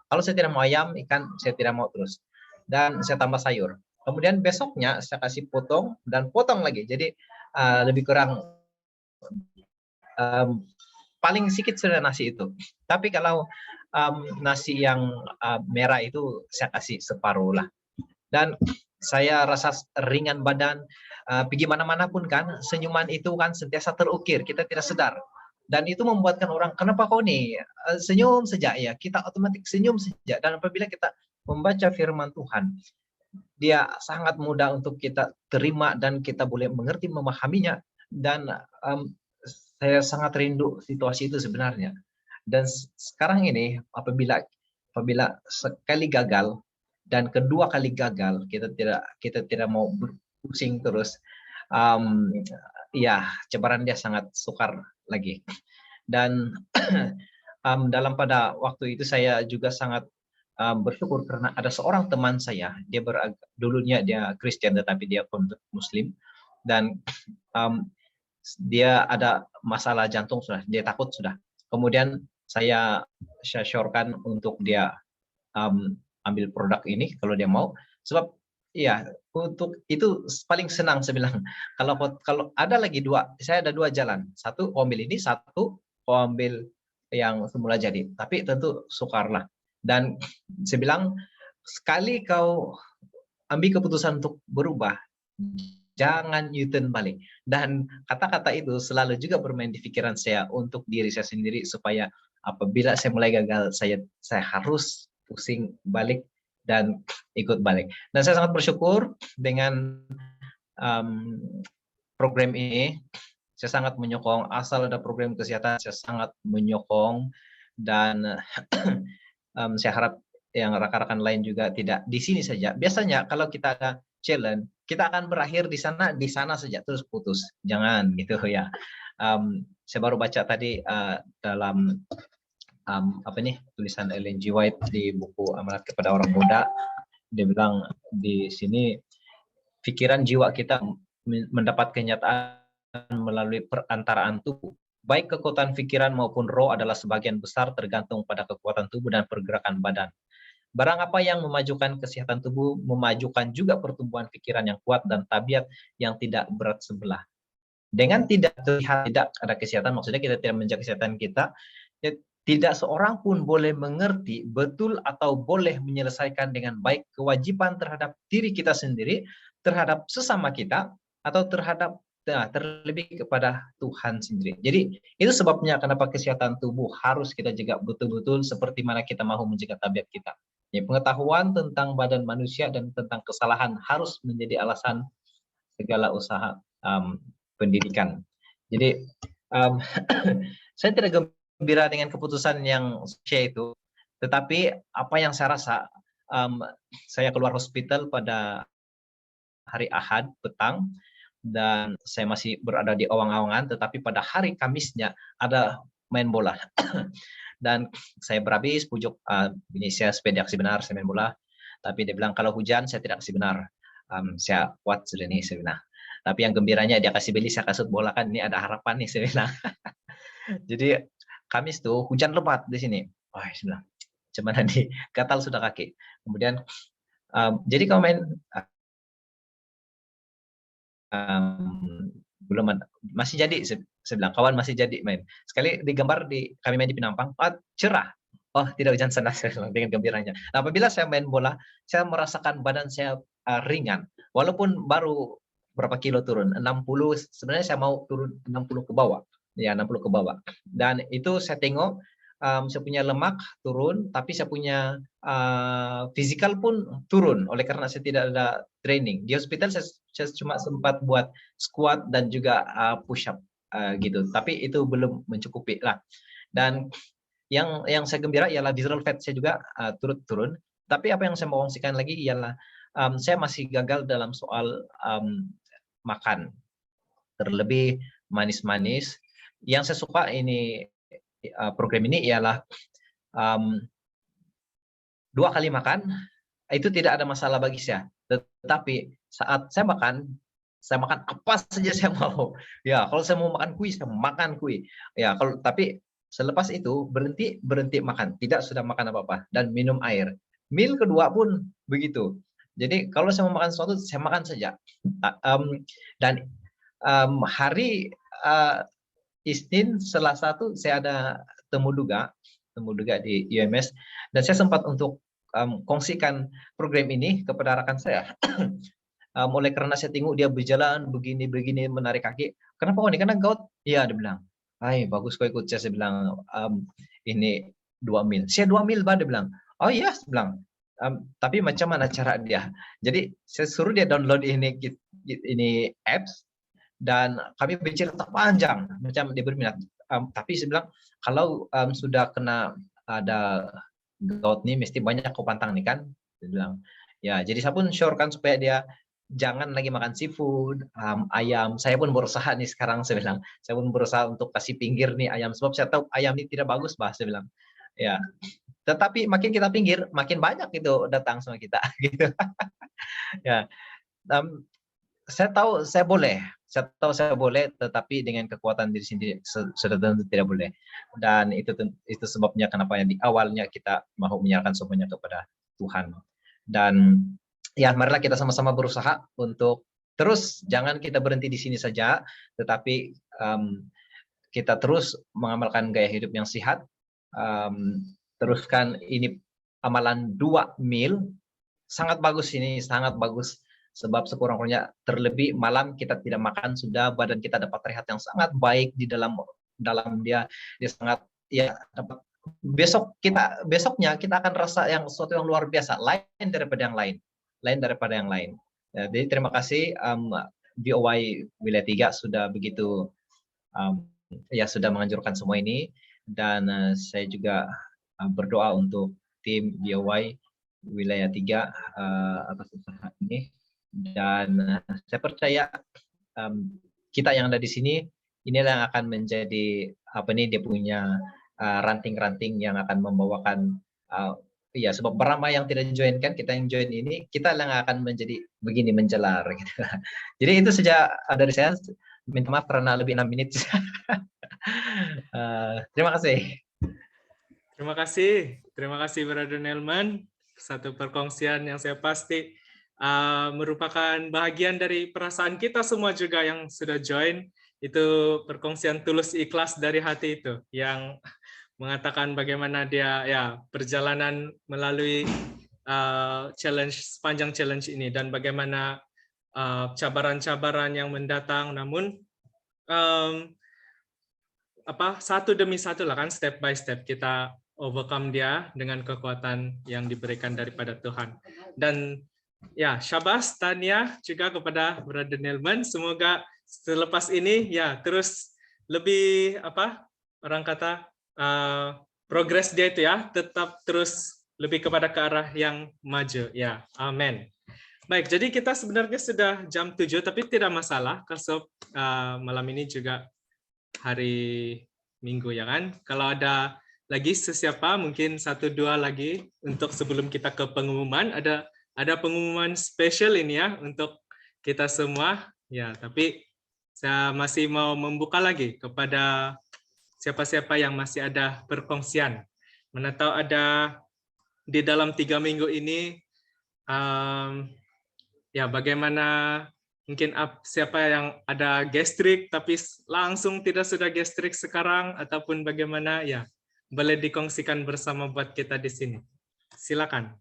Kalau saya tidak mau ayam, ikan, saya tidak mau terus. Dan saya tambah sayur. Kemudian besoknya saya kasih potong dan potong lagi. Jadi lebih kurang paling sedikit sudah nasi itu. Tapi kalau nasi yang merah itu saya kasih separuh lah. Dan saya rasa ringan badan, pergi mana-mana pun kan, senyuman itu kan sentiasa terukir, kita tidak sadar. Dan itu membuatkan orang, kenapa kau nih senyum saja, ya kita otomatis senyum saja. Dan apabila kita membaca firman Tuhan, dia sangat mudah untuk kita terima dan kita boleh mengerti, memahaminya. Dan saya sangat rindu situasi itu sebenarnya. Dan sekarang ini apabila sekali gagal dan kedua kali gagal, kita tidak mau pusing terus. Ya, cabaran dia sangat sukar lagi. Dan dalam pada waktu itu saya juga sangat bersyukur karena ada seorang teman saya, dulunya dia Kristen tetapi dia convert Muslim, dan dia ada masalah jantung sudah, dia takut sudah. Kemudian saya syorkan untuk dia ambil produk ini kalau dia mau, sebab ya untuk itu paling senang saya bilang. Kalau ada lagi saya ada 2 jalan, satu ambil ini, satu ambil yang semula jadi, tapi tentu sukarlah. Dan saya bilang, sekali kau ambil keputusan untuk berubah, jangan U-turn balik. Dan kata-kata itu selalu juga bermain di pikiran saya untuk diri saya sendiri, supaya apabila saya mulai gagal, saya harus pusing balik dan ikut balik. Dan saya sangat bersyukur dengan program ini. Saya sangat menyokong, asal ada program kesehatan, saya sangat menyokong. Dan saya harap yang rekan-rekan lain juga tidak di sini saja. Biasanya kalau kita ada challenge, kita akan berakhir di sana saja terus putus. Jangan gitu ya. Saya baru baca tadi dalam tulisan Ellen G. White di buku Amanat Kepada Orang Muda. Dia bilang di sini, pikiran jiwa kita mendapat kenyataan melalui perantaraan tubuh. Baik kekuatan pikiran maupun roh adalah sebagian besar tergantung pada kekuatan tubuh dan pergerakan badan. Barang apa yang memajukan kesehatan tubuh, memajukan juga pertumbuhan pikiran yang kuat dan tabiat yang tidak berat sebelah. Dengan tidak terlihat tidak ada kesehatan, maksudnya kita tidak menjaga kesehatan kita, tidak seorang pun boleh mengerti betul atau boleh menyelesaikan dengan baik kewajiban terhadap diri kita sendiri, terhadap sesama kita, atau terlebih kepada Tuhan sendiri. Jadi itu sebabnya kenapa kesehatan tubuh harus kita jaga betul-betul seperti mana kita mau menjaga tabiat kita. Ya, pengetahuan tentang badan manusia dan tentang kesalahan harus menjadi alasan segala usaha pendidikan. Jadi saya tidak gembira dengan keputusan yang saya itu, tetapi apa yang saya rasa, saya keluar hospital pada hari Ahad petang dan saya masih berada di awang-awangan, tetapi pada hari Kamisnya ada main bola. Dan saya berhabis pujuk, ini saya sepeda aksi benar, saya main bola, tapi dia bilang kalau hujan saya tidak aksi benar. Saya kuat sudah nih, saya bilang. Tapi yang gembiranya dia kasih beli, saya kasut bola kan, ini ada harapan nih, saya bilang. Jadi Kamis tuh hujan lebat di sini. Wah, saya bilang, cuman nanti gatal sudah kaki. Kemudian jadi kalau main belum masih jadi, saya bilang kawan masih jadi main. Sekali digambar kami main di Penampang, cerah. Oh, tidak hujan sana, saya bilang dengan gembiranya. Nah, apabila saya main bola, saya merasakan badan saya ringan. Walaupun baru berapa kilo turun, 60, sebenarnya saya mau turun 60 ke bawah. Ya, 60 ke bawah. Dan itu saya tengok saya punya lemak turun, tapi saya punya fisikal pun turun oleh karena saya tidak ada training. Di hospital saya cuma sempat buat squat dan juga push up gitu, tapi itu belum mencukupi lah. Dan yang saya gembira ialah visceral fat saya juga turut turun. Tapi apa yang saya mau kongsikan lagi ialah saya masih gagal dalam soal makan, terlebih manis-manis. Yang saya suka ini program ini ialah 2 kali makan itu tidak ada masalah bagi saya. Tetapi saat saya makan apa saja saya mau. Ya, kalau saya mau makan kuih, saya makan kuih. Ya, tapi selepas itu berhenti makan, tidak sudah makan apa-apa dan minum air. Meal kedua pun begitu. Jadi kalau saya mau makan sesuatu, saya makan saja. Dan hari Isnin, Selasa itu saya ada temu duga di UMS, dan saya sempat untuk kongsikan program ini kepada rekan saya. Oleh karena saya tengok dia berjalan begini menarik kaki. Kenapa kok ini? Karena gout. Iya, dia bilang. Hai, bagus kau ikut saya bilang. Ini 2 mil. Saya 2 mil, dia bilang. Oh iya, saya bilang. Tapi macam mana cara dia? Jadi saya suruh dia download ini apps, dan kami bicara panjang macam dia berminat. Tapi saya bilang kalau sudah kena ada gout nih mesti banyak kau pantang nih kan, dia bilang. Ya, jadi saya pun syorkan supaya dia jangan lagi makan seafood, ayam. Saya pun berusaha nih sekarang, saya bilang. Saya pun berusaha untuk kasih pinggir nih ayam, sebab saya tahu ayam ini tidak bagus, saya bilang. Ya. Tetapi makin kita pinggir, makin banyak itu datang sama kita gitu. Ya. Saya tahu saya boleh, tetapi dengan kekuatan diri sendiri sudah tentu tidak boleh. Dan itu sebabnya kenapa yang di awalnya kita mau menyerahkan semuanya kepada Tuhan. Dan ya, marilah kita sama-sama berusaha untuk terus, jangan kita berhenti di sini saja, tetapi kita terus mengamalkan gaya hidup yang sehat. Teruskan ini amalan 2 mil, sangat bagus ini, sangat bagus. Sebab sekurang-kurangnya terlebih malam kita tidak makan, sudah badan kita dapat rehat yang sangat baik di dalam dia sangat ya dapat. Besoknya kita akan rasa yang sesuatu yang luar biasa, lain daripada yang lain. Ya, jadi terima kasih BOY Wilayah 3 sudah begitu sudah menganjurkan semua ini, dan saya juga berdoa untuk tim BOY Wilayah 3 atas usaha ini. Dan saya percaya kita yang ada di sini, inilah yang akan menjadi dia punya ranting-ranting yang akan membawakan sebab beramai yang tidak join kan, kita yang join ini, kita yang akan menjadi begini menjelar gitu. Jadi itu saja dari saya. Minta maaf karena lebih 6 menit. Terima kasih.
Terima kasih Brother Nelman. Satu perkongsian yang saya pasti merupakan bahagian dari perasaan kita semua juga yang sudah join. Itu perkongsian tulus ikhlas dari hati itu, yang mengatakan bagaimana dia perjalanan melalui sepanjang challenge ini, dan bagaimana cabaran-cabaran yang mendatang, namun satu demi satu lah kan, step by step kita overcome dia dengan kekuatan yang diberikan daripada Tuhan. Dan ya, syabas Tania juga kepada Brother Nelman. Semoga selepas ini terus lebih orang kata progres dia itu tetap terus lebih kepada ke arah yang maju. Ya, amin. Baik, jadi kita sebenarnya sudah jam 7, tapi tidak masalah, karena malam ini juga hari Minggu ya kan. Kalau ada lagi sesiapa, mungkin 1-2 lagi untuk sebelum kita ke pengumuman, ada pengumuman spesial ini untuk kita semua. Ya, tapi saya masih mau membuka lagi kepada siapa-siapa yang masih ada perkongsian. Mana tahu ada di dalam 3 minggu ini, bagaimana mungkin siapa yang ada gastrik tapi langsung tidak sudah gastrik sekarang, ataupun bagaimana boleh dikongsikan bersama buat kita di sini. Silakan.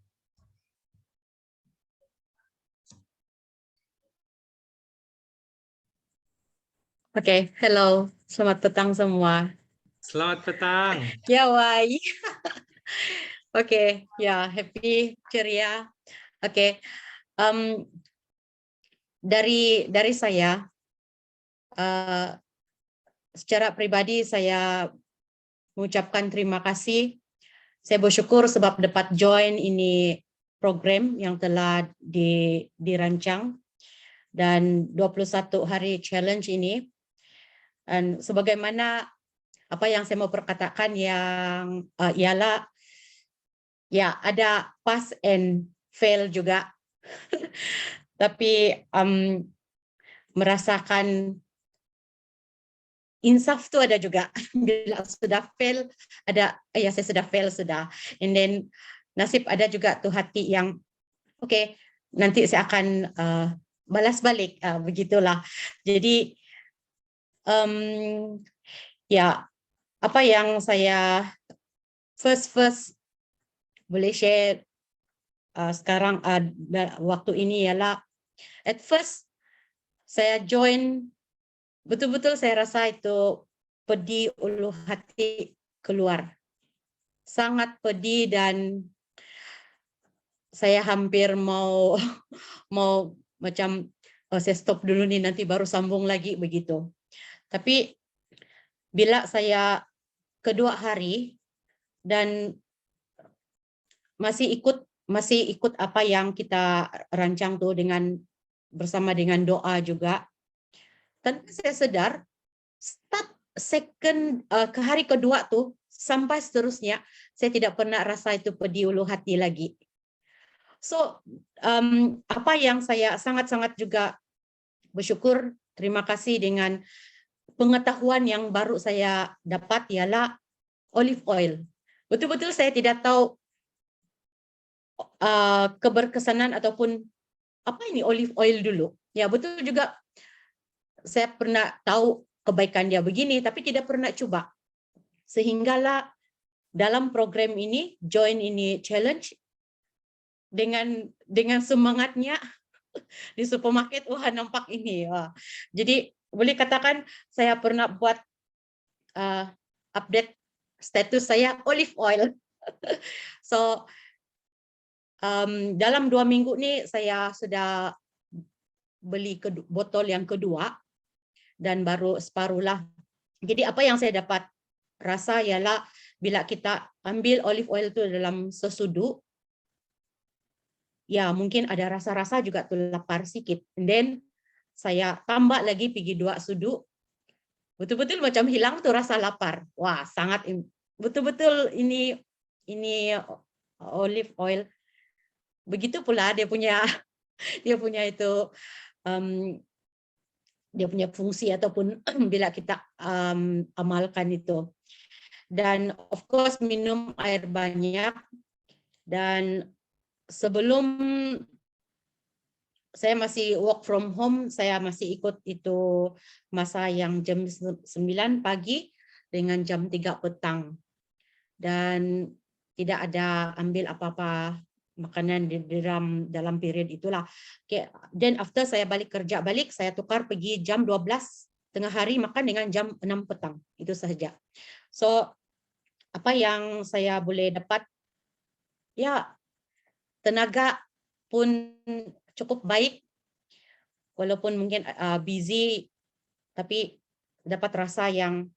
Oke, hello, selamat petang semua.
Selamat petang.
Ya, Wai. Oke, ya, happy, ceria. Oke, dari saya, secara pribadi saya mengucapkan terima kasih. Saya bersyukur sebab dapat join ini program yang telah dirancang dan 21 hari challenge ini. Dan sebagaimana apa yang saya mau perkatakan yang ialah ya ada pass and fail juga. Tapi merasakan insaf tu ada juga. Bila sudah fail, ada ya saya sudah fail sudah. And then nasib ada juga tu hati yang okay, nanti saya akan balas balik, begitulah. Jadi ya apa yang saya first boleh share sekarang waktu ini ialah at first saya join, betul-betul saya rasa itu pedih, ulu hati keluar. Sangat pedih dan saya hampir mau macam saya stop dulu nih nanti baru sambung lagi begitu. Tapi bila saya kedua hari dan masih ikut apa yang kita rancang tuh bersama dengan doa juga. Tanpa saya sadar, start second ke hari kedua tuh sampai seterusnya saya tidak pernah rasa itu pedih ulu hati lagi. So apa yang saya sangat-sangat juga bersyukur, terima kasih dengan pengetahuan yang baru saya dapat ialah olive oil. Betul-betul saya tidak tahu keberkesanan ataupun apa ini olive oil dulu. Ya betul juga saya pernah tahu kebaikan dia begini tapi tidak pernah coba. Sehinggalah dalam program ini, join ini challenge dengan semangatnya di supermarket, wah nampak ini. Wah. Jadi boleh katakan saya pernah buat update status saya olive oil. So dalam 2 minggu ni saya sudah beli botol yang kedua dan baru separuh lah. Jadi apa yang saya dapat rasa ialah bila kita ambil olive oil tu dalam sesudu, ya mungkin ada rasa-rasa juga tu lapar sikit. And then saya tambah lagi pergi 2 sudu, betul-betul macam hilang tu rasa lapar. Wah, sangat betul-betul ini olive oil. Begitu pula dia punya itu dia punya fungsi ataupun bila kita amalkan itu. Dan of course minum air banyak. Dan sebelum saya masih work from home, saya masih ikut itu masa yang jam 9 pagi dengan jam 3 petang. Dan tidak ada ambil apa-apa makanan di dalam period itulah. Okay. Then after saya kerja balik, saya tukar pergi jam 12 tengah hari makan dengan jam 6 petang. Itu sahaja. So apa yang saya boleh dapat, ya tenaga pun cukup baik, walaupun mungkin busy, tapi dapat rasa yang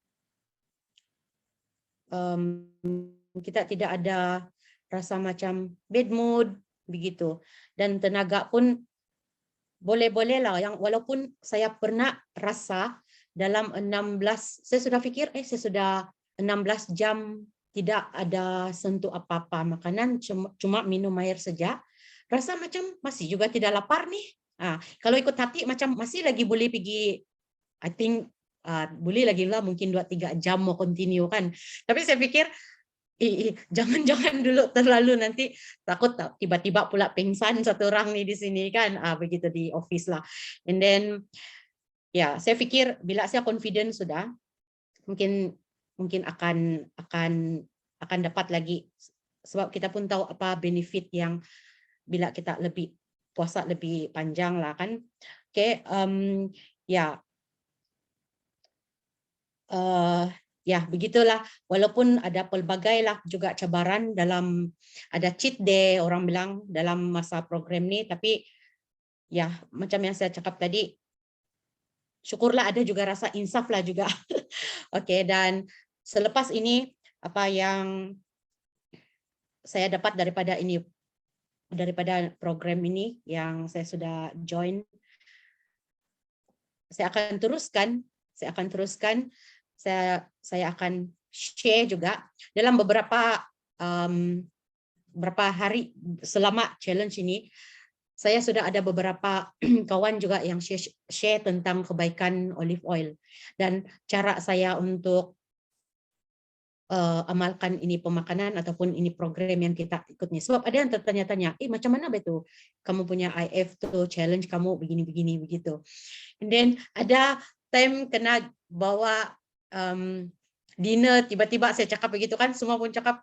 kita tidak ada rasa macam bad mood begitu, dan tenaga pun boleh-boleh lah, yang walaupun saya pernah rasa dalam 16 saya sudah fikir saya sudah 16 jam tidak ada sentuh apa-apa makanan, cuma minum air saja, rasa macam masih juga tidak lapar nih. Kalau ikut hati macam masih lagi boleh pergi, I think boleh lagi lah mungkin 2-3 jam mau continue kan. Tapi saya pikir jangan dulu terlalu, nanti takut tiba-tiba pula pingsan satu orang nih di sini kan, begitu di office lah. And then ya saya pikir bila saya confident sudah, mungkin akan dapat lagi, sebab kita pun tahu apa benefit yang bila kita lebih puasa lebih panjang lah kan. Okay, ya ya begitulah, walaupun ada pelbagai lah juga cabaran dalam, ada cheat day orang bilang dalam masa program ini, tapi ya macam yang saya cakap tadi, syukurlah ada juga rasa insaf lah juga. Oke, dan selepas ini apa yang saya dapat daripada program ini yang saya sudah join, saya akan teruskan, saya akan share juga dalam beberapa hari selama challenge ini. Saya sudah ada beberapa kawan juga yang share tentang kebaikan olive oil dan cara saya untuk amalkan ini pemakanan ataupun ini program yang kita ikutnya. Sebab ada yang tertanya-tanya, macam mana betul kamu punya IF tuh challenge kamu begini-begini begitu. And then ada time kena bawa dinner, tiba-tiba saya cakap begitu kan, semua pun cakap,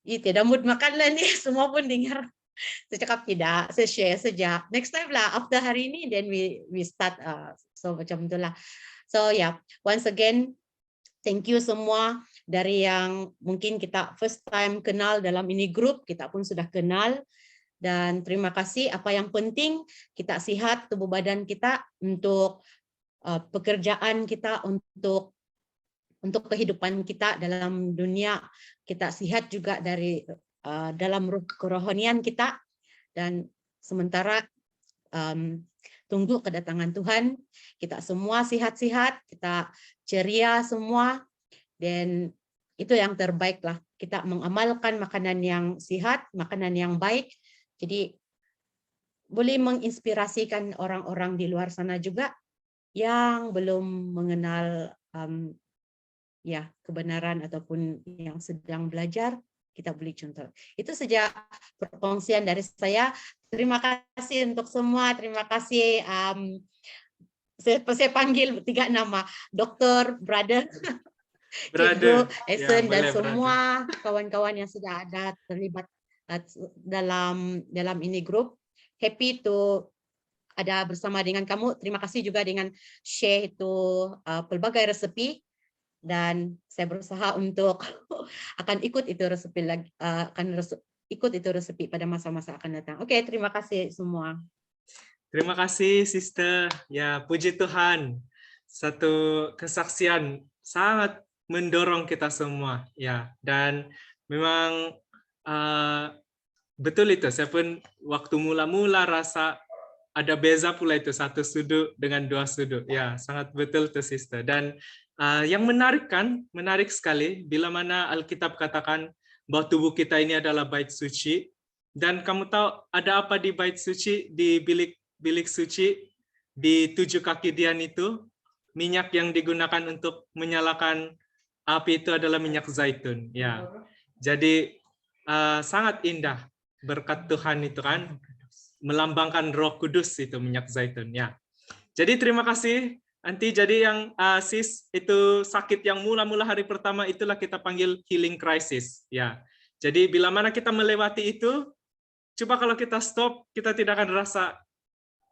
tidak mood makan lah ni, semua pun dengar. Saya cakap tidak, saya share sejak next time lah after hari ini, then we start, so macam itulah. So yeah, once again, thank you semua dari yang mungkin kita first time kenal dalam ini grup, kita pun sudah kenal. Dan terima kasih, apa yang penting kita sihat tubuh badan kita untuk pekerjaan kita, untuk kehidupan kita dalam dunia, kita sihat juga dari dalam kerohanian kita. Dan sementara tunggu kedatangan Tuhan, kita semua sihat-sihat, kita ceria semua, dan itu yang terbaik lah. Kita mengamalkan makanan yang sehat, makanan yang baik, jadi boleh menginspirasikan orang-orang di luar sana juga yang belum mengenal ya kebenaran ataupun yang sedang belajar, kita boleh contoh. Itu saja perkongsian dari saya. Terima kasih untuk semua. Terima kasih. Saya panggil 3 nama, Dokter, Brother, Cikgu, Esen, dan semua kawan-kawan yang sudah ada terlibat dalam ini grup. Happy to ada bersama dengan kamu. Terima kasih juga dengan share itu pelbagai resepi, dan saya berusaha untuk akan ikut itu resepi lagi, ikut itu resepi pada masa-masa akan datang. Oke, terima kasih semua.
Terima kasih, Sister. Ya, puji Tuhan. Satu kesaksian sangat mendorong kita semua. Ya, dan memang betul itu. Saya pun waktu mula-mula rasa ada beza pula itu, satu sudut dengan 2 sudut. Ya, sangat betul tuh, Sister. Dan yang menarik sekali bila mana Alkitab katakan bahwa tubuh kita ini adalah bait suci. Dan kamu tahu ada apa di bait suci, di bilik suci, di 7 kaki Dian itu, minyak yang digunakan untuk menyalakan api itu adalah minyak zaitun. Ya, jadi sangat indah berkat Tuhan itu kan, melambangkan Roh Kudus itu minyak zaitun. Ya, jadi terima kasih. Nanti jadi yang sis itu sakit yang mula-mula hari pertama itulah kita panggil healing crisis. Ya, jadi bila mana kita melewati itu, coba kalau kita stop, kita tidak akan rasa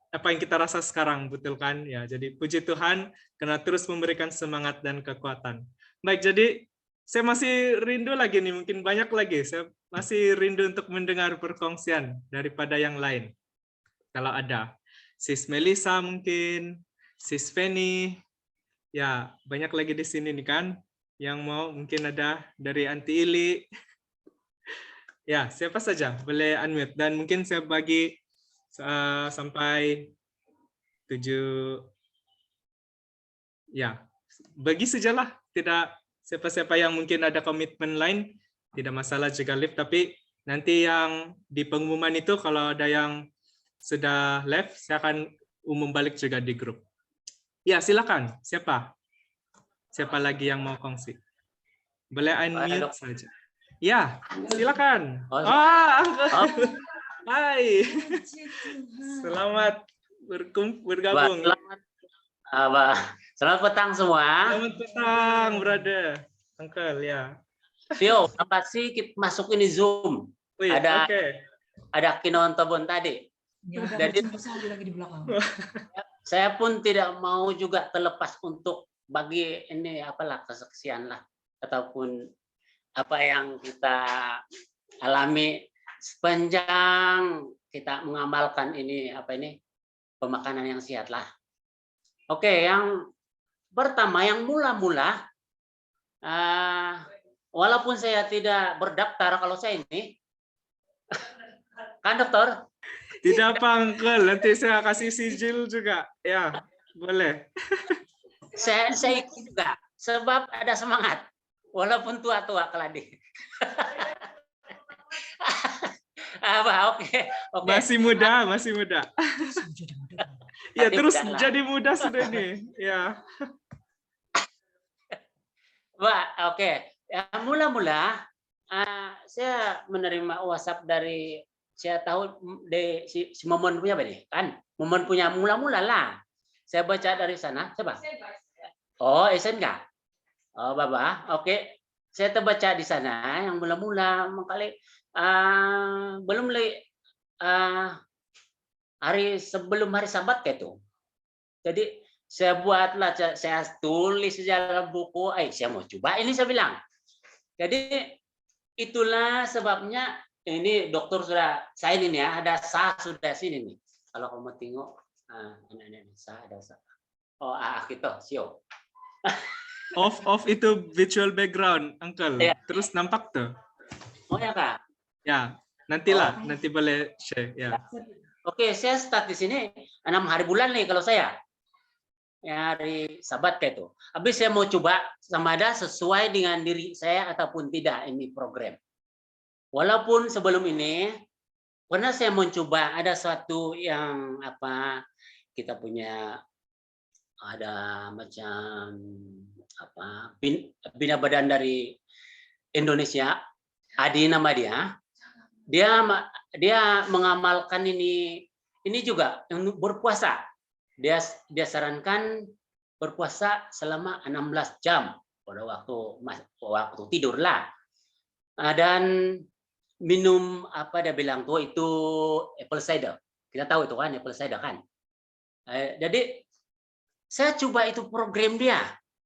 apa yang kita rasa sekarang, betul kan? Ya, jadi puji Tuhan karena terus memberikan semangat dan kekuatan. Baik, jadi saya masih rindu lagi nih, mungkin banyak lagi. Saya masih rindu untuk mendengar perkongsian daripada yang lain. Kalau ada, Sis Melissa mungkin, Sis Penny, ya banyak lagi di sini nih kan, yang mau mungkin ada dari Aunty Ili. Ya, siapa saja boleh unmute, dan mungkin saya bagi sampai 7. Ya, bagi sajalah, tidak siapa-siapa yang mungkin ada komitmen lain, tidak masalah juga live, tapi nanti yang di pengumuman itu kalau ada yang sudah live, saya akan umum balik juga di grup. Ya, silakan. Siapa? Siapa lagi yang mau kongsi? Boleh unmute saja. Ya, silakan. Hai. Selamat bergabung.
Selamat petang semua.
Selamat petang, brother. Uncle, ya.
Vio, apa sih kita masuk ini Zoom? Ada Kinontabon tadi. Jadi lagi di belakang. Saya pun tidak mau juga terlepas untuk bagi ini apalah kesaksian lah. ataupun apa yang kita alami sepanjang kita mengamalkan ini pemakanan yang sehat lah. Oke, yang pertama yang mula-mula, walaupun saya tidak berdaftar kalau saya ini, kan dokter?
Tidak apa, Uncle. Nanti saya kasih sijil juga. Ya, boleh.
Saya ikut juga, sebab ada semangat. Walaupun tua-tua keladi. Oke.
Masih muda, masih muda. Ya, terus jadi muda sudah ini. Ya.
Oke. Ya, mula-mula saya menerima WhatsApp dari, saya tahu si Momon punya apa nih? Kan Momon punya mula-mula lah. Saya baca dari sana. Coba. Oh, SNK. Oh, Bapak. Oke. Saya terbaca di sana yang mula-mula kali belum hari sebelum hari Sabat kayak itu. Jadi saya buatlah, saya tulis di dalam buku. Saya mau coba ini, saya bilang. Jadi itulah sebabnya ini dokter sudah saya ini ya, ada sah sudah sini nih. Kalau kamu tengok anak-anak sah ada sah. Oh, gitu, sio.
Off itu virtual background, Uncle.
Ya.
Terus nampak tuh.
Oh ya, Kak.
Ya, nantilah, nanti boleh share. Ya.
Oke, saya start di sini 6 hari bulan nih kalau saya. Ya, hari Sabat kayak itu. Habis saya mau coba sama ada sesuai dengan diri saya ataupun tidak ini program. Walaupun sebelum ini pernah saya mencoba ada suatu yang kita punya ada macam bina badan dari Indonesia, Adi nama dia mengamalkan ini juga berpuasa. Dia sarankan berpuasa selama 16 jam pada waktu tidur lah, dan minum dia bilang tuh itu apple cider. Kita tahu itu kan apple cider kan. Jadi saya coba itu program dia,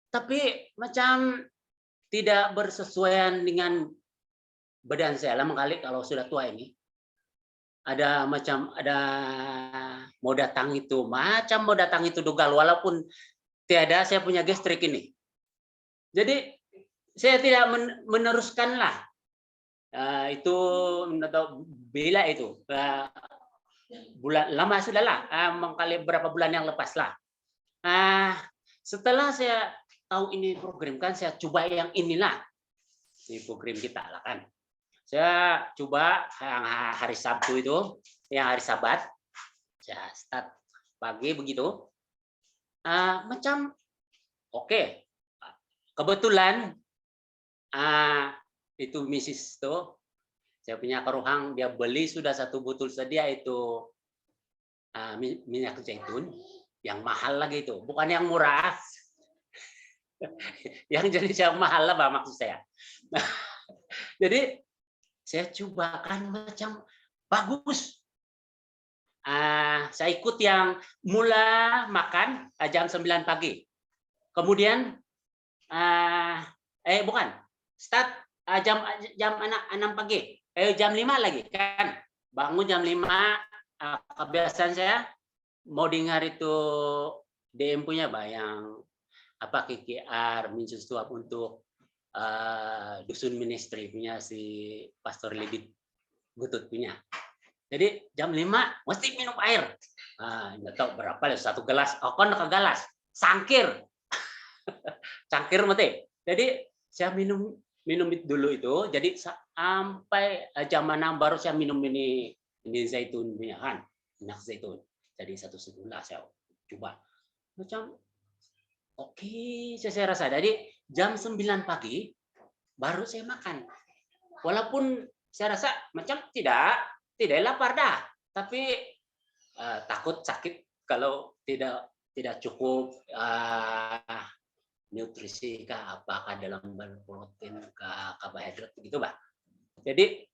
tapi macam tidak bersesuaian dengan badan saya. Lama kali kalau sudah tua ini, ada mau datang itu dogal, walaupun tiada saya punya gastrik ini. Jadi saya tidak meneruskan lah. Itu bila itu bulan lama sudah lah, mengkali berapa bulan yang lepas lah. Setelah saya tahu ini program kan, saya coba yang inilah ini program kita lah kan. Saya coba yang hari Sabtu itu, yang hari Sabat, saya start pagi begitu. Macam oke. Kebetulan itu Mrs. tuh, saya punya keruhang, dia beli sudah 1 botol sedia itu minyak zaitun. Yang mahal lagi itu, bukan yang murah. Yang jenis yang mahal lah, maksud saya. Jadi saya coba kan macam bagus. Saya ikut yang mula makan jam 9 pagi. Kemudian bukan, start jam 6 pagi. Jam 5 lagi kan. Bangun jam 5, kebiasaan saya mau dengar itu DM punya yang KKR minsus suap untuk dusun ministry punya si Pastor Lidit Gutut punya. Jadi jam 5 mesti minum air. Nggak tahu berapa ya, 1 gelas. Kon ke gelas, sangkir. Cangkir mati. Jadi saya minum dulu itu. Jadi sampai jam 6 baru saya minum ini zaitun punya kan, minyak zaitun. Jadi 1 sebulan saya coba. Macam oke, saya rasa. Jadi jam 9 pagi baru saya makan. Walaupun saya rasa macam tidak lapar dah, tapi takut sakit kalau tidak cukup nutrisi apakah dalam protein karbohidrat begitu, Pak. Jadi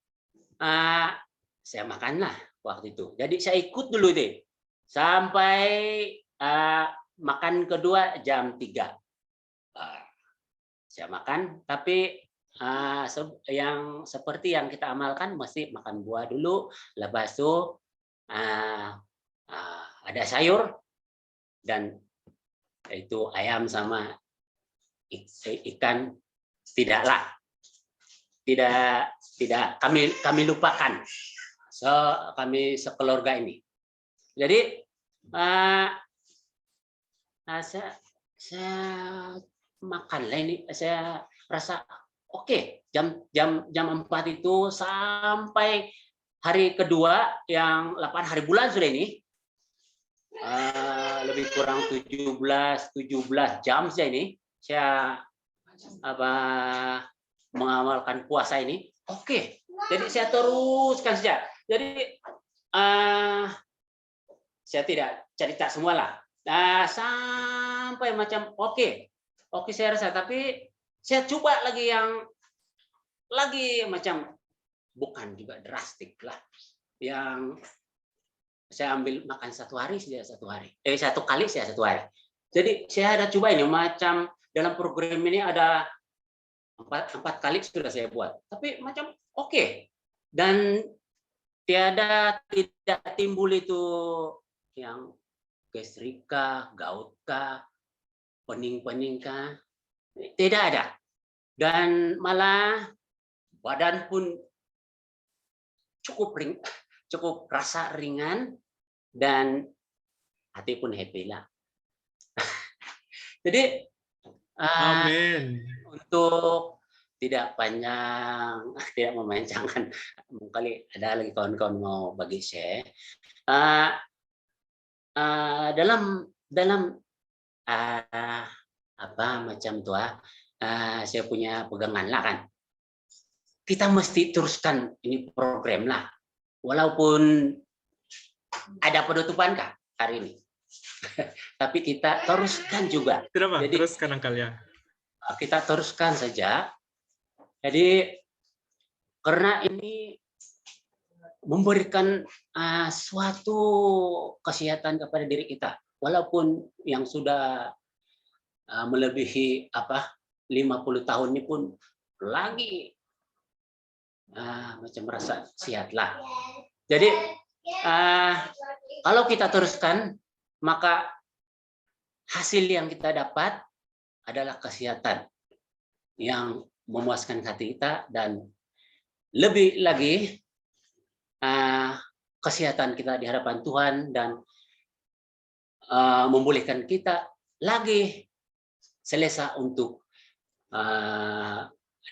saya makanlah waktu itu. Jadi saya ikut dulu deh sampai makan kedua jam 3. saya makan. Tapi yang seperti yang kita amalkan mesti makan buah dulu, lepas itu ada sayur dan itu ayam sama ikan tidak kami lupakan kami sekeluarga ini. Jadi saya makanlah ini, saya rasa oke, jam 4 itu sampai hari kedua yang 8 hari bulan sudah ini, lebih kurang 17 jam saja ini saya mengamalkan puasa ini. Oke, jadi saya teruskan saja. Jadi saya tidak cerita semua lah. Sampai macam oke saya rasa, tapi saya coba lagi yang macam bukan juga drastik lah, yang saya ambil makan satu kali saya satu hari. Jadi saya ada coba ini macam dalam program ini ada 4 kali sudah saya buat, tapi macam oke. Dan tidak timbul itu yang gastrika, gautkah, pening-peningkah, tidak ada. Dan malah badan pun cukup rasa ringan dan hati pun happy lah. Jadi
Amin.
untuk tidak memanjangkan, kali ada lagi kawan-kawan mau bagi share. Dalam macam tua, saya punya pegangan lah kan. Kita mesti teruskan ini program lah, walaupun ada penutupan kah hari ini. Tapi kita teruskan juga.
Kenapa?
Jadi,
Teruskan Uncle ya.
Kita teruskan saja. Jadi karena ini memberikan suatu kesehatan kepada diri kita, walaupun yang sudah melebihi 50 tahun ini pun lagi macam merasa sehat lah. Jadi kalau kita teruskan, maka hasil yang kita dapat adalah kesehatan yang memuaskan hati kita, dan lebih lagi kesehatan kita di hadapan Tuhan, dan membolehkan kita lagi selesa untuk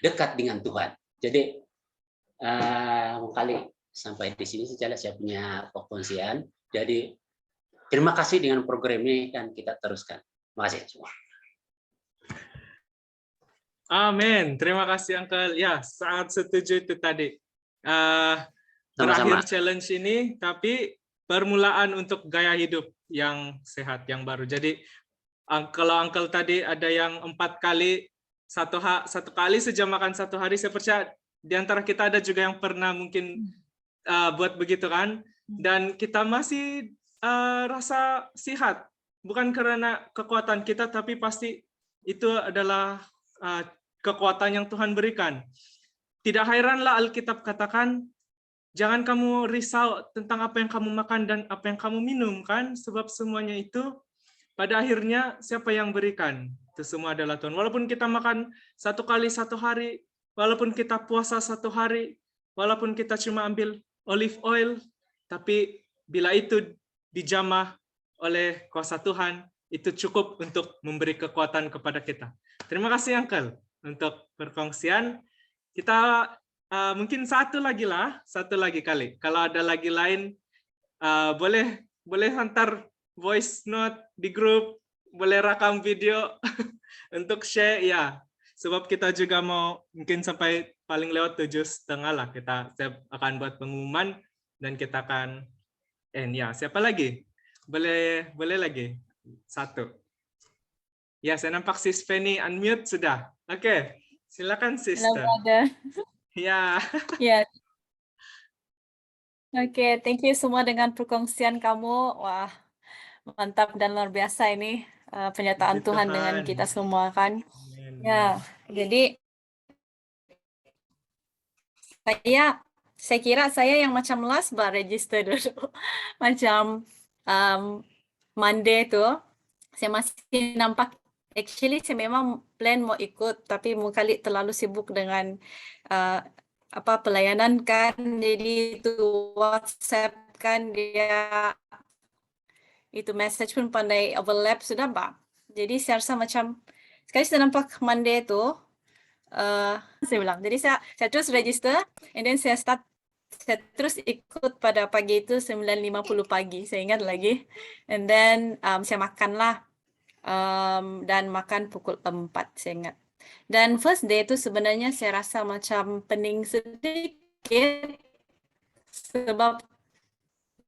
dekat dengan Tuhan. Jadi kali sampai di sini saja saya punya pengungsian. Jadi terima kasih dengan program ini, dan kita teruskan. Terima kasih semua.
Amin. Terima kasih Uncle. Ya, sangat setuju itu tadi. Berakhir challenge ini, tapi permulaan untuk gaya hidup yang sehat, yang baru. Jadi kalau Uncle tadi ada yang 4 kali, satu kali sejam makan satu hari, saya percaya di antara kita ada juga yang pernah mungkin buat begitu kan. Dan kita masih rasa sehat. Bukan karena kekuatan kita, tapi pasti itu adalah kekuatan yang Tuhan berikan. Tidak heranlah Alkitab katakan, jangan kamu risau tentang apa yang kamu makan dan apa yang kamu minum, kan? Sebab semuanya itu pada akhirnya siapa yang berikan? Itu semua adalah Tuhan. Walaupun kita makan 1 kali 1 hari, walaupun kita puasa 1 hari, walaupun kita cuma ambil olive oil, tapi bila itu dijamah oleh kuasa Tuhan, itu cukup untuk memberi kekuatan kepada kita. Terima kasih Uncle untuk perkongsian. Kita mungkin satu lagi kali. Kalau ada lagi lain, boleh hantar voice note di grup, boleh rekam video untuk share ya. Sebab kita juga mau mungkin sampai paling lewat 7:30 lah. Saya akan buat pengumuman dan kita akan end ya. Siapa lagi? Boleh lagi satu. Ya, saya nampak Sis Penny unmute sudah. Oke, silakan Sister. Ya.
Ya. Oke, thank you semua dengan perkongsian kamu. Wah, mantap dan luar biasa ini penyertaan Tuhan dengan kita semua kan. Ya, jadi saya kira saya yang macam last bar register dulu. Macam Monday tuh saya masih nampak, actually saya memang plan mau ikut, tapi kali terlalu sibuk dengan pelayanan kan, jadi itu WhatsApp kan dia itu message pun pandai overlap sudah Mbak. Jadi saya rasa macam sekali saya nampak Monday itu saya bilang, jadi saya terus register and then saya terus ikut pada pagi itu 9.50 pagi, saya ingat lagi. And then saya makanlah dan makan pukul 4, saya ingat. Dan first day itu sebenarnya saya rasa macam pening sedikit sebab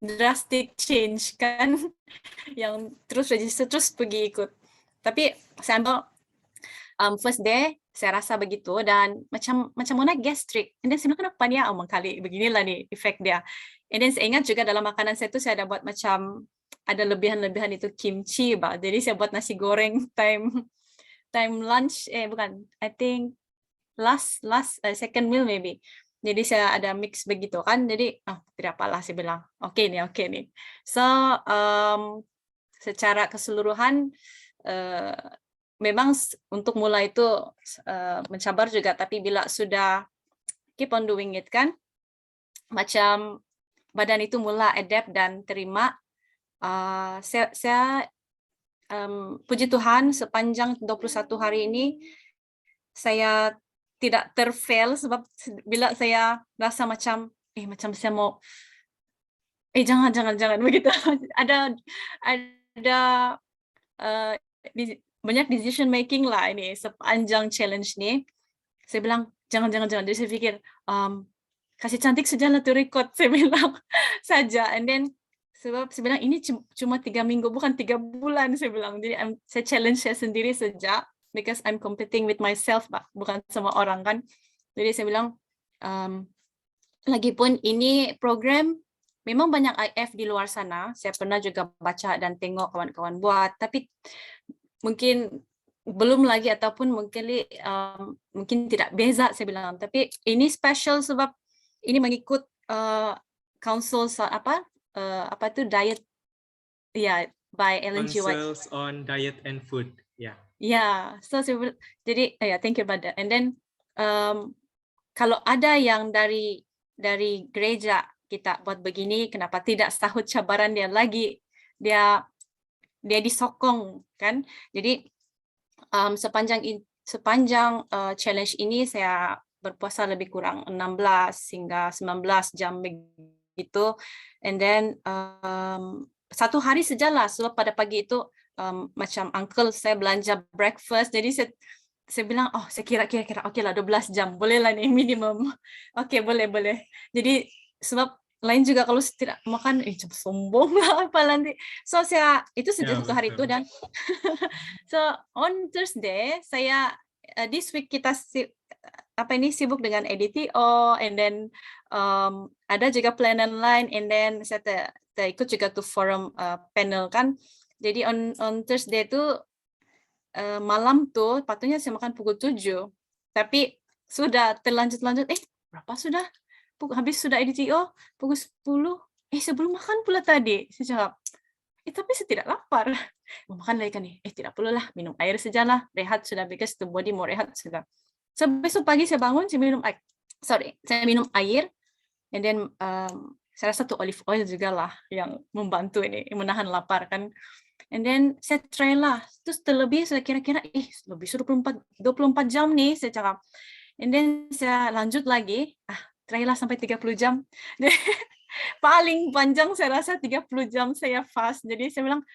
drastic change kan, yang terus register terus pergi ikut. Tapi saya ambil first day saya rasa begitu dan macam mana gastrik. And then saya bilang kenapa dia kali beginilah nih efek dia. And then saya ingat juga dalam makanan saya tu saya ada buat macam ada lebihan-lebihan itu kimchi bah. Jadi saya buat nasi goreng time lunch bukan, I think last second meal maybe. Jadi saya ada mix begitu kan. Jadi tidak apalah saya bilang. Oke nih. So secara keseluruhan memang untuk mulai itu mencabar juga, tapi bila sudah keep on doing it kan, macam badan itu mula adapt dan terima. Saya puji Tuhan sepanjang 21 hari ini saya tidak terfail, sebab bila saya rasa macam saya mau jangan begitu. ada banyak decision making lah ini sepanjang challenge nih. Saya bilang jangan. Jadi saya pikir kasih cantik sajalah to record, saya bilang saja. And then sebab saya bilang ini cuma 3 minggu bukan 3 bulan, saya bilang. Jadi saya challenge saya sendiri sejak, because I'm competing with myself, bukan sama orang kan. Jadi saya bilang lagipun ini program memang banyak IF di luar sana. Saya pernah juga baca dan tengok kawan-kawan buat, tapi mungkin belum lagi ataupun mungkin tidak beza, saya bilang. Tapi ini special sebab ini mengikut council apa itu diet by Ellen G. White.
Councils on diet and food.
So jadi thank you Bada. And then kalau ada yang dari gereja kita buat begini, kenapa tidak sahut cabaran dia lagi, dia disokong kan. Jadi sepanjang challenge ini saya berpuasa lebih kurang 16 hingga 19 jam begitu. And then satu hari sajalah, sebab pada pagi itu macam uncle saya belanja breakfast, jadi saya bilang saya kira oke lah 12 jam boleh lah nih minimum. Oke, boleh. Jadi sebab lain juga kalau tidak makan sombong lah apa nanti. So saya itu sejak satu hari itu. Dan so on Thursday saya this week kita sibuk dengan ADTO, and then ada juga pelayanan lain, and then saya ikut juga tuh forum panel kan. Jadi on Thursday itu malam tuh patutnya saya makan pukul 7, tapi sudah terlanjut berapa sudah? Habis sudah ADTO pukul 10. Sebelum makan pula tadi. Saya jawab, tapi saya tidak lapar. Mau makan lagi kan nih? Tidak perlulah, minum air sajalah. Rehat sudah, because the body mau rehat sudah. So besok pagi saya bangun, saya minum air. And then saya rasa tuh olive oil juga lah yang membantu ini, menahan lapar kan. And then saya try lah. Terus terlebih saya kira-kira, lebih 24 jam nih, saya cakap. And then saya lanjut lagi, try lah sampai 30 jam. Paling panjang saya rasa 30 jam saya fast. Jadi saya bilang,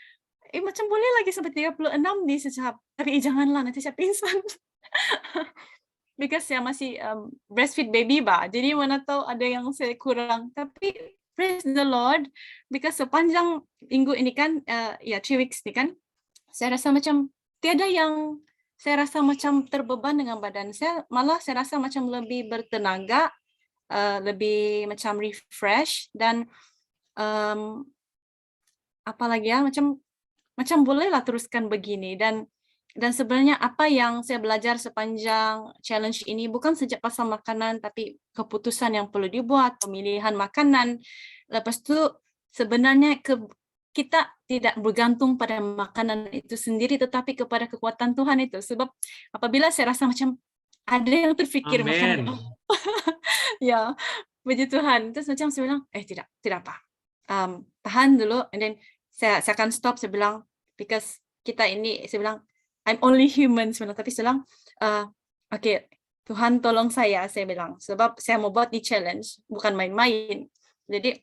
macam boleh lagi sampai 36 nih sejak. Tapi janganlah, nanti saya pingsan. Because saya masih breastfeed baby jadi mana tahu ada yang saya kurang. Tapi praise the Lord, because sepanjang minggu ini kan 3 weeks ini kan, saya rasa macam tiada yang saya rasa macam terbeban dengan badan saya. Malah saya rasa macam lebih bertenaga, lebih macam refresh, dan apalagi macam bolehlah teruskan begini. Dan dan sebenarnya apa yang saya belajar sepanjang challenge ini bukan saja pasal makanan, tapi keputusan yang perlu dibuat, pemilihan makanan. Lepas itu sebenarnya kita tidak bergantung pada makanan itu sendiri, tetapi kepada kekuatan Tuhan itu. Sebab apabila saya rasa macam ada yang terfikir
Amin.
macam, ya, puji Tuhan. Terus macam saya bilang, tidak apa. Tahan dulu, and then saya akan stop. Saya bilang, because kita ini, saya bilang, I'm only human sebenarnya, tapi saya bilang, okay, Tuhan tolong saya bilang, sebab saya mau buat di challenge, bukan main-main. Jadi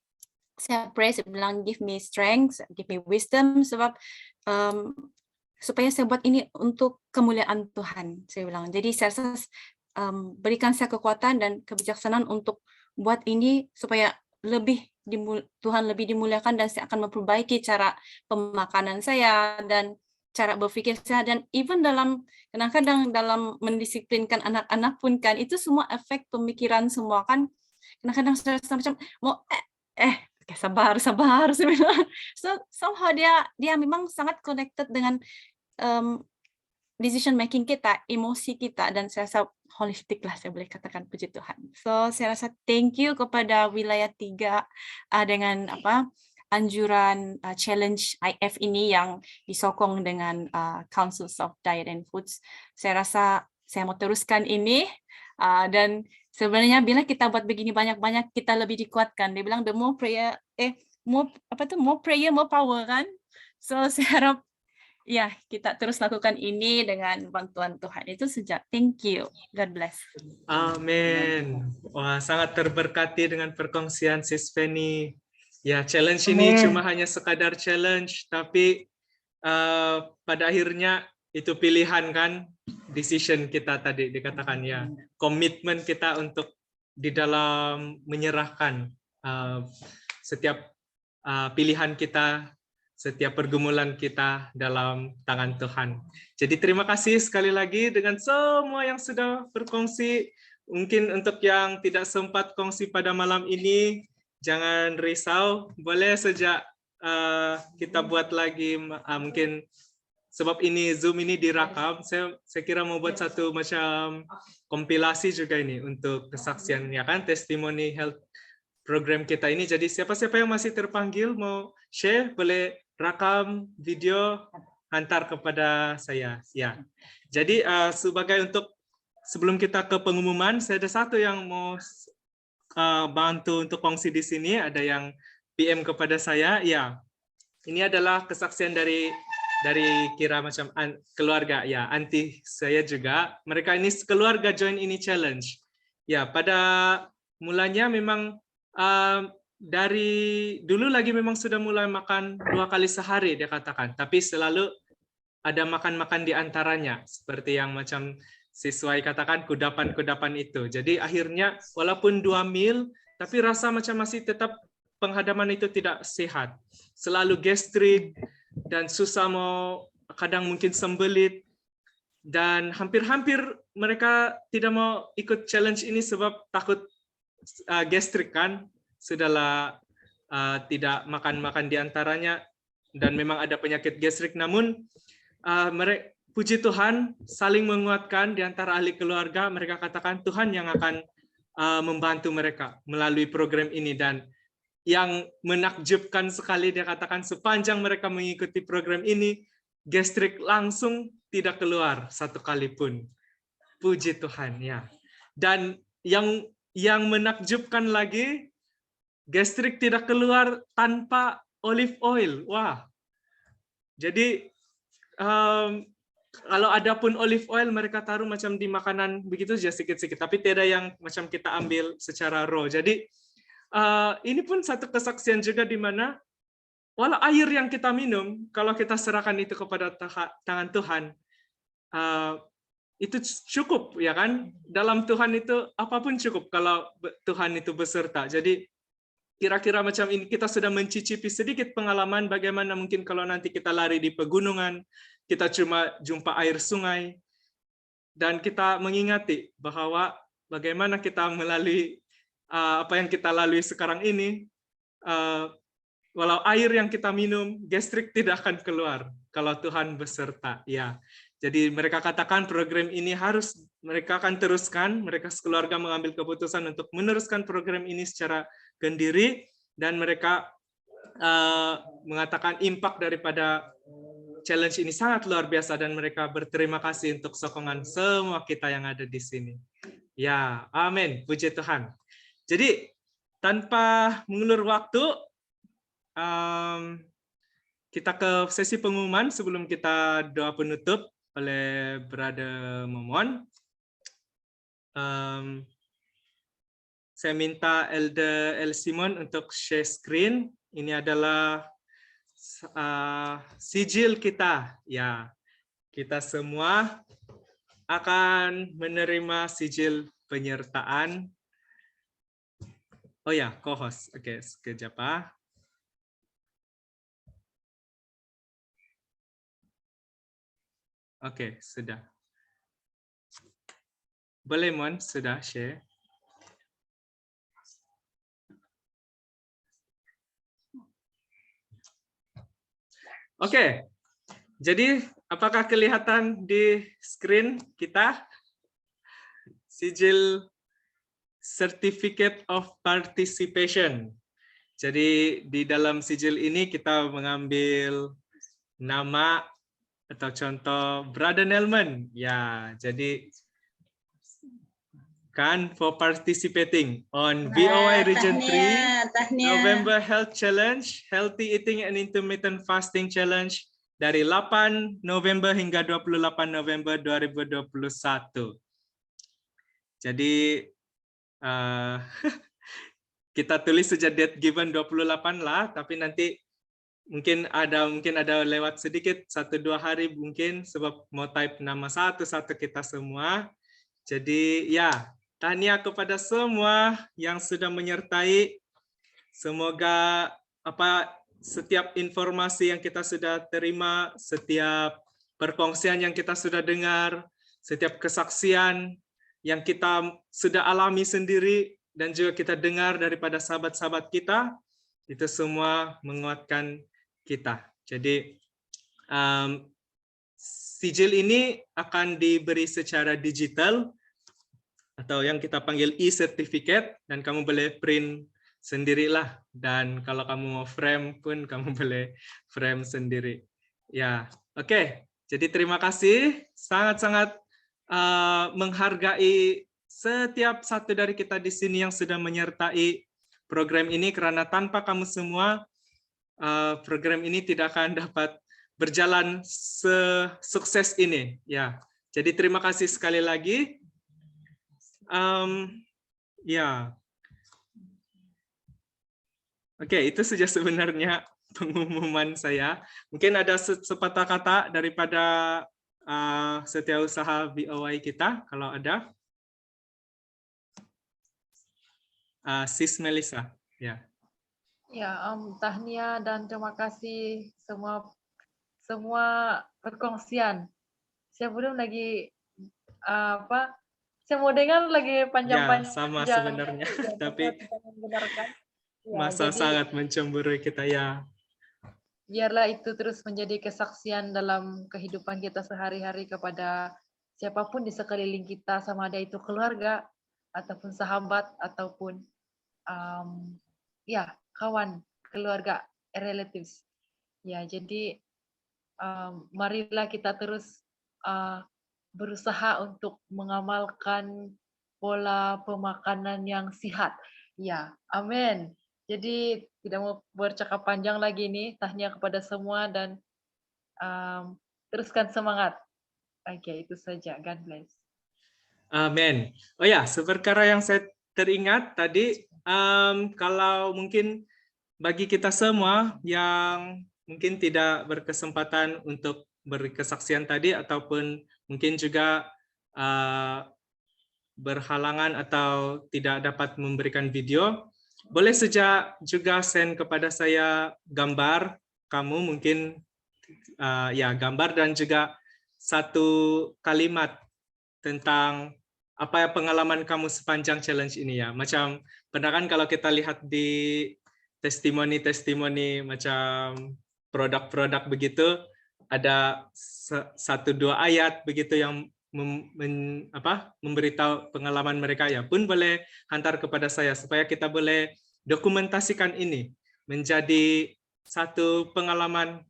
saya pray, saya bilang, give me strength, give me wisdom, sebab supaya saya buat ini untuk kemuliaan Tuhan, saya bilang. Jadi saya rasa berikan saya kekuatan dan kebijaksanaan untuk buat ini supaya Tuhan lebih dimuliakan, dan saya akan memperbaiki cara pemakanan saya dan cara berpikir saya, dan even kadang-kadang dalam mendisiplinkan anak-anak pun kan, itu semua efek pemikiran semua kan. Kadang-kadang saya rasa macam mau sabar saya bilang. So somehow dia memang sangat connected dengan decision making kita, emosi kita, dan saya rasa holistik lah, saya boleh katakan, puji Tuhan. So saya rasa thank you kepada wilayah 3 dengan anjuran challenge IF ini yang disokong dengan Councils of Diet and Foods. Saya rasa saya mau teruskan ini, dan sebenarnya bila kita buat begini banyak-banyak, kita lebih dikuatkan. Dia bilang the more prayer, more prayer, more power kan. So saya harap ya kita terus lakukan ini dengan bantuan Tuhan. Itu saja. Thank you. God bless.
Amin. Wah, sangat terberkati dengan perkongsian Sis Penny. Ya, challenge ini cuma hanya sekadar challenge, tapi pada akhirnya itu pilihan kan, decision kita tadi dikatakan ya, komitmen kita untuk di dalam menyerahkan setiap pilihan kita, setiap pergumulan kita dalam tangan Tuhan. Jadi terima kasih sekali lagi dengan semua yang sudah berkongsi. Mungkin untuk yang tidak sempat kongsi pada malam ini, jangan risau, boleh saja kita buat lagi, mungkin sebab ini Zoom ini direkam, saya kira mau buat satu macam kompilasi juga ini untuk kesaksian, ya kan, testimoni health program kita ini. Jadi siapa-siapa yang masih terpanggil mau share, boleh rakam video, hantar kepada saya. Ya. Jadi sebagai untuk sebelum kita ke pengumuman, saya ada satu yang mau bantu untuk kongsi di sini. Ada yang PM kepada saya. Ya, ini adalah kesaksian dari kira macam keluarga. Ya, anti saya juga. Mereka ini keluarga join ini challenge. Ya, pada mulanya memang dari dulu lagi memang sudah mulai makan 2 kali sehari dia katakan. Tapi selalu ada makan-makan di antaranya. Seperti yang macam siswa katakan kudapan-kudapan itu. Jadi akhirnya walaupun 2 meal, tapi rasa macam masih tetap penghadaman itu tidak sehat. Selalu gastrik dan susah mau, kadang mungkin sembelit. Dan hampir-hampir mereka tidak mau ikut challenge ini sebab takut gastrik kan. Sudahlah tidak makan-makan di antaranya dan memang ada penyakit gastrik. Namun mereka, puji Tuhan, saling menguatkan di antara ahli keluarga. Mereka katakan Tuhan yang akan membantu mereka melalui program ini. Dan yang menakjubkan sekali, dia katakan sepanjang mereka mengikuti program ini, gastrik langsung tidak keluar satu kali pun. Puji Tuhan, ya. Dan yang menakjubkan lagi, gastrik tidak keluar tanpa olive oil. Wah. Jadi kalau ada pun olive oil mereka taruh macam di makanan begitu saja sedikit-sedikit, tapi tidak yang macam kita ambil secara raw. Jadi ini pun satu kesaksian juga di mana walau air yang kita minum, kalau kita serahkan itu kepada tangan Tuhan, itu cukup, ya kan? Dalam Tuhan itu apapun cukup kalau Tuhan itu beserta. Jadi kira-kira macam ini kita sudah mencicipi sedikit pengalaman bagaimana mungkin kalau nanti kita lari di pegunungan, kita cuma jumpa air sungai, dan kita mengingati bahwa bagaimana kita melalui apa yang kita lalui sekarang ini, walau air yang kita minum, gastrik tidak akan keluar kalau Tuhan beserta. Ya, Jadi mereka katakan program ini harus mereka akan teruskan, mereka sekeluarga mengambil keputusan untuk meneruskan program ini secara mandiri, dan mereka mengatakan impact daripada challenge ini sangat luar biasa, dan mereka berterima kasih untuk sokongan semua kita yang ada di sini. Ya, amin, puji Tuhan. Jadi tanpa mengulur waktu, kita ke sesi pengumuman sebelum kita doa penutup oleh Brother Momon. Saya minta Elder El Simon untuk share screen. Ini adalah sijil kita. Ya, kita semua akan menerima sijil penyertaan. Oh ya, co-host. Oke, sekejap. Oke, sudah. Boleh, Mon, sudah share. Oke, jadi apakah kelihatan di screen kita sijil Certificate of Participation? Jadi di dalam sijil ini kita mengambil nama atau contoh Brother Nelman. Ya, jadi kan for participating on BOI Region 3 November Health Challenge, Healthy Eating and Intermittent Fasting Challenge dari 8 November hingga 28 November 2021. Jadi kita tulis saja date given 28 lah, tapi nanti mungkin ada lewat sedikit 1-2 hari mungkin, sebab mau type nama satu-satu kita semua. Jadi ya, tahniah kepada semua yang sudah menyertai. Semoga setiap informasi yang kita sudah terima, setiap perkongsian yang kita sudah dengar, setiap kesaksian yang kita sudah alami sendiri dan juga kita dengar daripada sahabat-sahabat kita, itu semua menguatkan kita. Jadi sijil ini akan diberi secara digital atau yang kita panggil e-certificate, dan kamu boleh print sendirilah, dan kalau kamu mau frame pun kamu boleh frame sendiri. Ya, oke. Jadi terima kasih, sangat-sangat menghargai setiap satu dari kita di sini yang sudah menyertai program ini, karena tanpa kamu semua program ini tidak akan dapat berjalan sesukses ini. Ya, jadi terima kasih sekali lagi. Ya, oke, itu saja sebenarnya pengumuman saya. Mungkin ada sepatah kata daripada setiausaha BOI kita, kalau ada. Sis Melissa, ya.
Ya, tahniah dan terima kasih semua perkongsian. Saya belum lagi saya mau dengar lagi panjang-panjang.
Ya, sama sebenarnya, tapi masa sangat mencemburui kita ya.
Biarlah itu terus menjadi kesaksian dalam kehidupan kita sehari-hari kepada siapapun di sekeliling kita, sama ada itu keluarga ataupun sahabat ataupun ya kawan, keluarga, relatives. Ya, jadi marilah kita terus berusaha untuk mengamalkan pola pemakanan yang sehat. Ya, amin. Jadi tidak mau bercakap panjang lagi nih, tahniah kepada semua dan teruskan semangat. Oke, itu saja. God bless.
Amin. Oh ya, seperkara yang saya teringat tadi, kalau mungkin bagi kita semua yang mungkin tidak berkesempatan untuk berkesaksian tadi, ataupun mungkin juga berhalangan atau tidak dapat memberikan video, boleh saja juga send kepada saya gambar kamu, mungkin ya gambar dan juga satu kalimat tentang apa pengalaman kamu sepanjang challenge ini ya. Macam pernah kan kalau kita lihat di testimoni-testimoni macam produk-produk begitu, ada satu dua ayat begitu yang memberitahu pengalaman mereka, ya pun boleh hantar kepada saya supaya kita boleh dokumentasikan ini menjadi satu pengalaman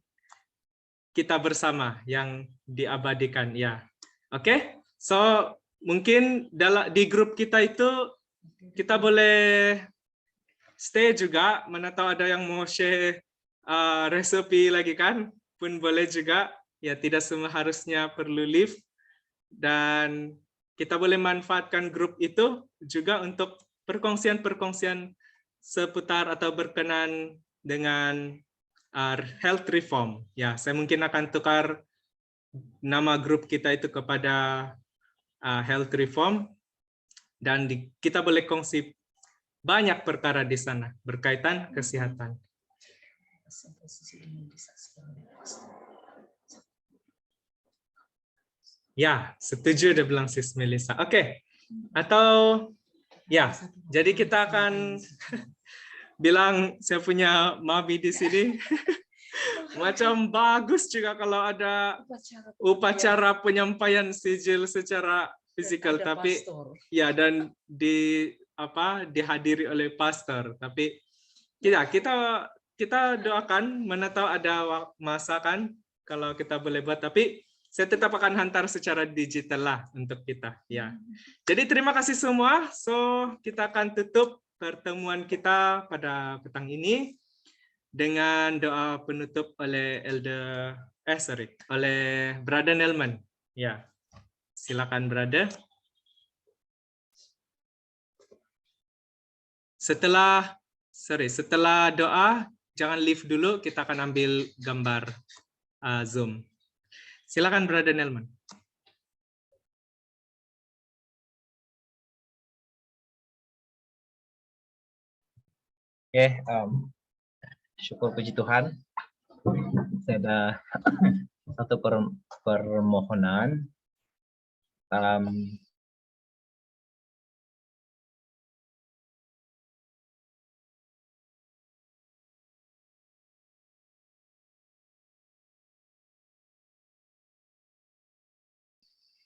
kita bersama yang diabadikan, ya. Oke, so mungkin di grup kita itu kita boleh stay juga, mana tahu ada yang mau share resepi lagi kan, pun boleh juga, ya tidak semua harusnya perlu leave, dan kita boleh manfaatkan grup itu juga untuk perkongsian-perkongsian seputar atau berkenan dengan health reform. Ya, saya mungkin akan tukar nama grup kita itu kepada health reform, dan kita boleh kongsi banyak perkara di sana berkaitan kesehatan. Ya, setuju dia bilang Sis Melissa. Oke. Atau ya, jadi kita akan bilang saya punya mami di sini. Macam bagus juga kalau ada upacara penyampaian sijil secara fisikal, tapi ya, dan dihadiri oleh pastor. Tapi kita doakan, mana tahu ada masa kan kalau kita boleh buat, tapi saya tetap akan hantar secara digital lah untuk kita, ya. Jadi terima kasih semua. So kita akan tutup pertemuan kita pada petang ini dengan doa penutup oleh oleh Brother Nelman. Ya, silakan Brother. Setelah doa, jangan leave dulu, kita akan ambil gambar Zoom. Silakan Brother Nelman.
Oke, syukur puji Tuhan. Saya ada satu permohonan.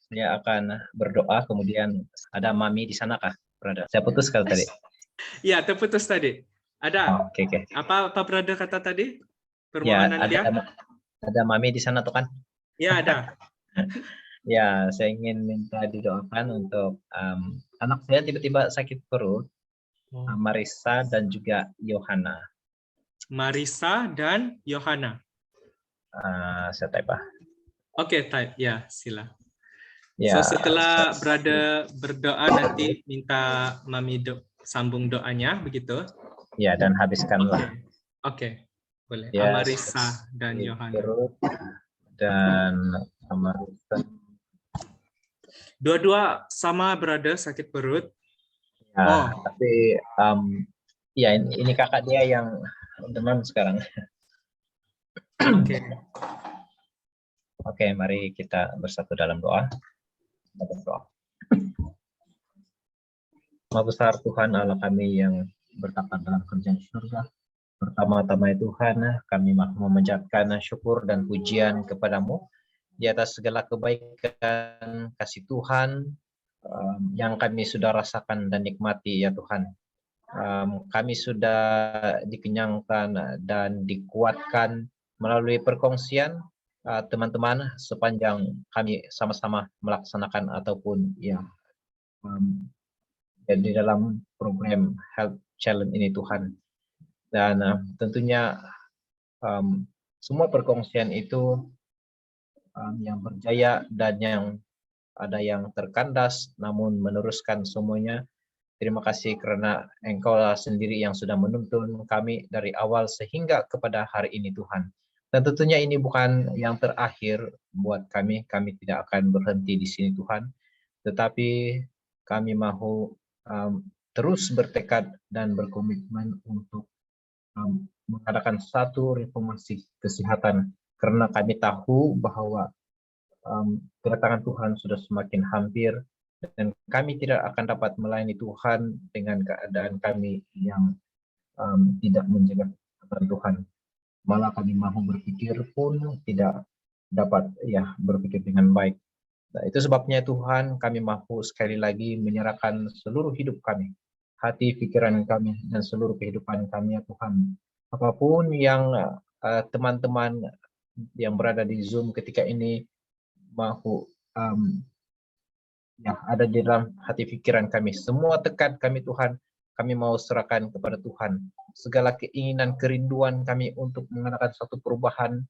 Saya akan berdoa, kemudian ada Mami di sana kah, Brother? Saya putus kalau tadi.
Ya, terputus tadi. Ada.
Oke.
Apa Brother kata tadi?
Ya,
Permohonan dia?
ada Mami di sana tuh kan?
Ya, ada.
Ya, saya ingin minta didoakan untuk anak saya tiba-tiba sakit perut, Marisa dan juga Yohana.
Marisa dan Yohana.
Saya type.
Oke, type. Ya, sila.
Ya,
So setelah Brother berdoa, nanti minta Mami sambung doanya, begitu?
Ya, dan habiskanlah.
Oke, boleh.
Ya,
Marisa dan Yohana.
Dan Marisa.
Dua-dua sama Brother sakit perut.
Ya, tapi ya ini kakak dia yang demam sekarang.
Oke.
Oke, mari kita bersatu dalam doa. Maha besar Tuhan Allah kami yang bertapa dalam kerajaan surga. Pertama-tama Tuhan, kami mahu memanjatkan syukur dan pujian kepadamu di atas segala kebaikan kasih Tuhan yang kami sudah rasakan dan nikmati ya Tuhan. Kami sudah dikenyangkan dan dikuatkan melalui perkongsian teman-teman sepanjang kami sama-sama melaksanakan ataupun di dalam program Health Challenge ini Tuhan. Dan tentunya semua perkongsian itu yang berjaya dan yang ada yang terkandas namun meneruskan semuanya. Terima kasih karena Engkau sendiri yang sudah menuntun kami dari awal sehingga kepada hari ini Tuhan. Dan tentunya ini bukan yang terakhir buat kami. Kami tidak akan berhenti di sini Tuhan. Tetapi kami mahu terus bertekad dan berkomitmen untuk mengadakan satu reformasi kesehatan. Karena kami tahu bahwa kedatangan Tuhan sudah semakin hampir. Dan kami tidak akan dapat melayani Tuhan dengan keadaan kami yang tidak menjaga kedatangan Tuhan. Malah kami mahu berpikir pun tidak dapat ya berpikir dengan baik. Nah, itu sebabnya Tuhan, kami mampu sekali lagi menyerahkan seluruh hidup kami, hati, pikiran kami, dan seluruh kehidupan kami ya Tuhan. Apapun yang teman-teman yang berada di Zoom ketika ini mampu ya ada di dalam hati pikiran kami, semua tekad kami Tuhan, kami mau serahkan kepada Tuhan. Segala keinginan, kerinduan kami untuk mengadakan satu perubahan,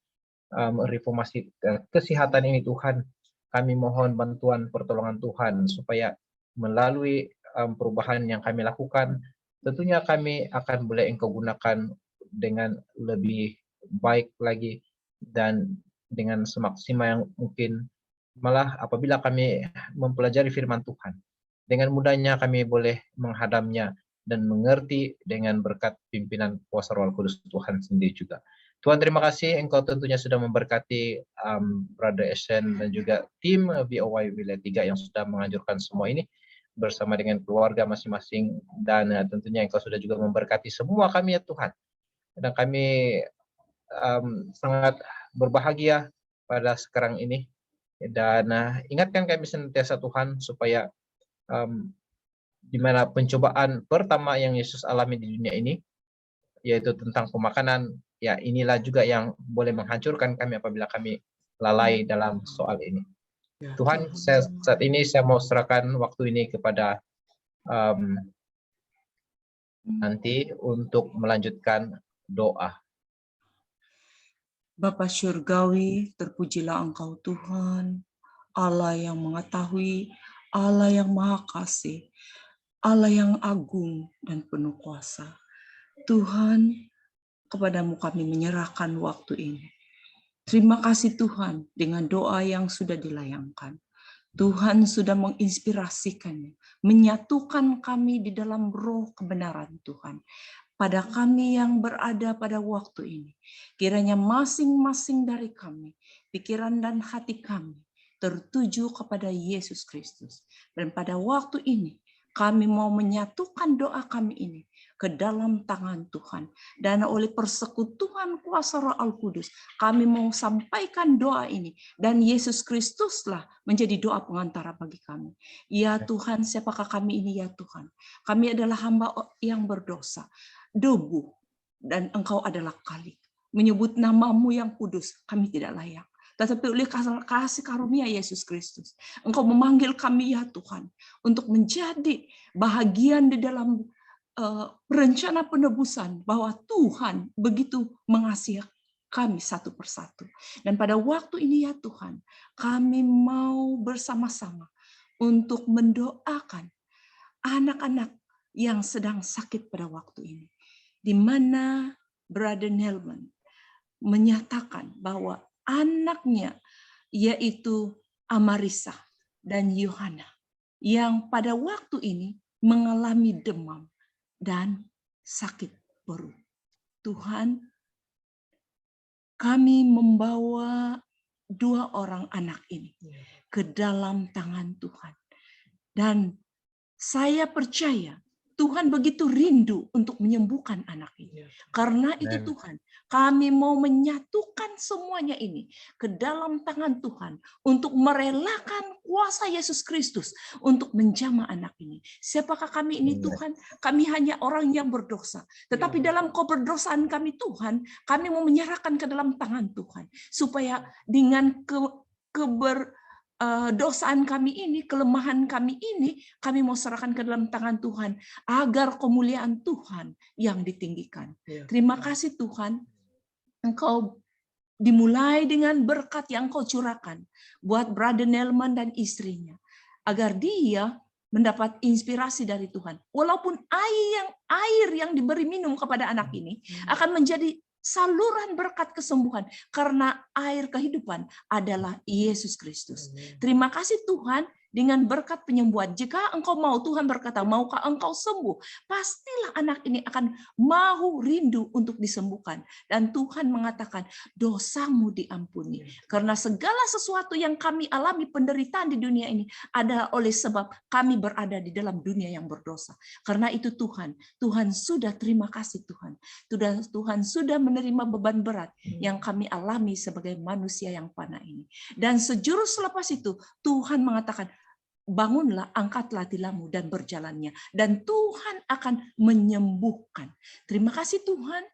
reformasi kesehatan ini Tuhan, kami mohon bantuan pertolongan Tuhan supaya melalui perubahan yang kami lakukan, tentunya kami akan boleh Engkau gunakan dengan lebih baik lagi dan dengan semaksimal yang mungkin. Malah apabila kami mempelajari firman Tuhan, dengan mudahnya kami boleh menghadamnya dan mengerti dengan berkat pimpinan kuasa Roh Kudus Tuhan sendiri juga. Tuhan, terima kasih Engkau tentunya sudah memberkati Brother Esen dan juga tim BOY Wilayah 3 yang sudah menganjurkan semua ini bersama dengan keluarga masing-masing, dan tentunya Engkau sudah juga memberkati semua kami ya Tuhan. Dan kami sangat berbahagia pada sekarang ini, dan ingatkan kami senantiasa Tuhan supaya di mana pencobaan pertama yang Yesus alami di dunia ini, yaitu tentang pemakanan, ya inilah juga yang boleh menghancurkan kami apabila kami lalai dalam soal ini. Tuhan, saat ini saya mau serahkan waktu ini kepada nanti untuk melanjutkan doa.
Bapa Syurgawi, terpujilah Engkau Tuhan, Allah yang mengetahui, Allah yang maha kasih, Allah yang agung dan penuh kuasa. Tuhan, kepadamu kami menyerahkan waktu ini. Terima kasih Tuhan dengan doa yang sudah dilayangkan. Tuhan sudah menginspirasikannya, menyatukan kami di dalam roh kebenaran Tuhan. Pada kami yang berada pada waktu ini, kiranya masing-masing dari kami, pikiran dan hati kami tertuju kepada Yesus Kristus. Dan pada waktu ini, kami mau menyatukan doa kami ini ke dalam tangan Tuhan. Dan oleh persekutuan kuasa Roh Al-Kudus, kami mau sampaikan doa ini. Dan Yesus Kristuslah menjadi doa pengantara bagi kami. Ya Tuhan, siapakah kami ini ya Tuhan? Kami adalah hamba yang berdosa, debu, dan Engkau adalah Khalik. Menyebut namamu yang kudus, kami tidak layak. Tetapi oleh kasih karunia Yesus Kristus, Engkau memanggil kami ya Tuhan, untuk menjadi bahagian di dalam rencana penebusan, bahwa Tuhan begitu mengasihi kami satu persatu. Dan pada waktu ini ya Tuhan, kami mau bersama-sama untuk mendoakan anak-anak yang sedang sakit pada waktu ini. Di mana Brother Nelman menyatakan bahwa anaknya yaitu Amarisa dan Yohana yang pada waktu ini mengalami demam dan sakit perut. Tuhan, kami membawa dua orang anak ini ke dalam tangan Tuhan. Dan saya percaya Tuhan begitu rindu untuk menyembuhkan anak ini. Karena itu Tuhan, kami mau menyatukan semuanya ini ke dalam tangan Tuhan untuk merelakan kuasa Yesus Kristus untuk menjamah anak ini. Siapakah kami ini Tuhan? Kami hanya orang yang berdosa. Tetapi dalam keberdosaan kami Tuhan, kami mau menyerahkan ke dalam tangan Tuhan. Supaya dengan dosaan kami ini, kelemahan kami ini, kami mau serahkan ke dalam tangan Tuhan, agar kemuliaan Tuhan yang ditinggikan. Terima kasih Tuhan, Engkau dimulai dengan berkat yang Engkau curahkan buat Brother Nelman dan istrinya, agar dia mendapat inspirasi dari Tuhan. Walaupun air yang diberi minum kepada anak ini akan menjadi saluran berkat kesembuhan, karena air kehidupan adalah Yesus Kristus. Terima kasih Tuhan, dengan berkat penyembuhan. Jika Engkau mau, Tuhan berkata, maukah Engkau sembuh? Pastilah anak ini akan mau rindu untuk disembuhkan. Dan Tuhan mengatakan, dosamu diampuni. Karena segala sesuatu yang kami alami penderitaan di dunia ini adalah oleh sebab kami berada di dalam dunia yang berdosa. Karena itu Tuhan sudah, terima kasih Tuhan. Tuhan sudah menerima beban berat yang kami alami sebagai manusia yang fana ini. Dan sejurus selepas itu Tuhan mengatakan, bangunlah, angkatlah tilammu dan berjalannya. Dan Tuhan akan menyembuhkan. Terima kasih Tuhan,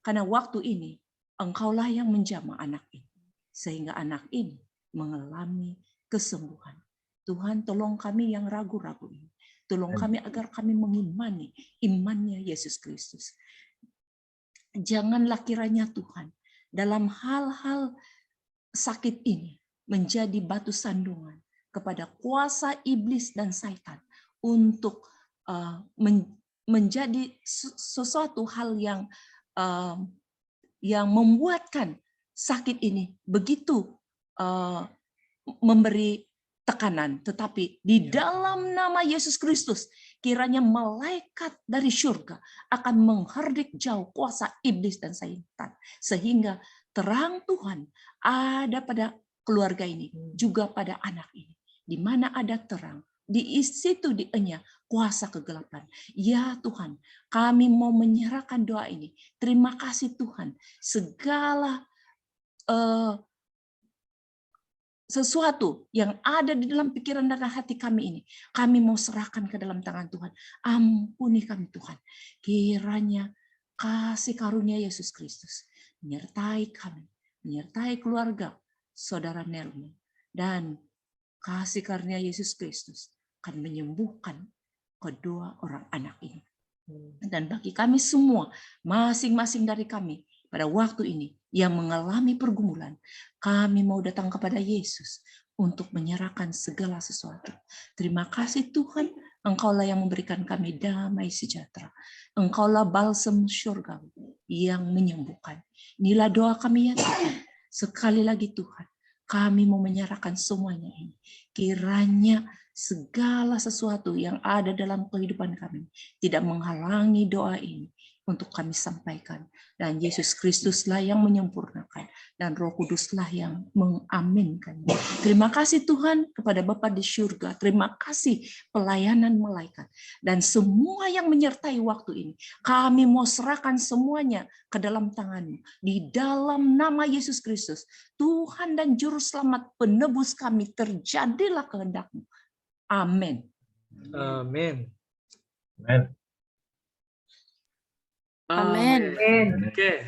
karena waktu ini Engkaulah yang menjamah anak ini. Sehingga anak ini mengalami kesembuhan. Tuhan, tolong kami yang ragu-ragu ini. Tolong kami agar kami mengimani imannya Yesus Kristus. Janganlah kiranya Tuhan dalam hal-hal sakit ini menjadi batu sandungan kepada kuasa iblis dan syaitan untuk menjadi sesuatu hal yang membuatkan sakit ini begitu memberi tekanan, tetapi di dalam nama Yesus Kristus kiranya malaikat dari surga akan menghardik jauh kuasa iblis dan syaitan, sehingga terang Tuhan ada pada keluarga ini, juga pada anak ini. Di mana ada terang, di situ dienya kuasa kegelapan. Ya Tuhan, kami mau menyerahkan doa ini. Terima kasih Tuhan, segala sesuatu yang ada di dalam pikiran dan hati kami ini, kami mau serahkan ke dalam tangan Tuhan. Ampuni kami Tuhan. Kiranya kasih karunia Yesus Kristus menyertai kami, menyertai keluarga saudara Nelmo, dan kasih karunia Yesus Kristus akan menyembuhkan kedua orang anak ini. Dan bagi kami semua, masing-masing dari kami pada waktu ini yang mengalami pergumulan, kami mau datang kepada Yesus untuk menyerahkan segala sesuatu. Terima kasih Tuhan, Engkaulah yang memberikan kami damai sejahtera. Engkaulah balsam surgawi yang menyembuhkan. Inilah doa kami ya Tuhan. Sekali lagi Tuhan, kami mau menyerahkan semuanya ini. Kiranya segala sesuatu yang ada dalam kehidupan kami tidak menghalangi doa ini untuk kami sampaikan. Dan Yesus Kristuslah yang menyempurnakan. Dan Roh Kuduslah yang mengaminkan. Terima kasih Tuhan kepada Bapa di surga. Terima kasih pelayanan malaikat. Dan semua yang menyertai waktu ini. Kami mau serahkan semuanya ke dalam tangan-Mu. Di dalam nama Yesus Kristus. Tuhan dan Juru Selamat penebus kami, terjadilah kehendak-Mu. Amin.
Amin.
Amin.
Oke.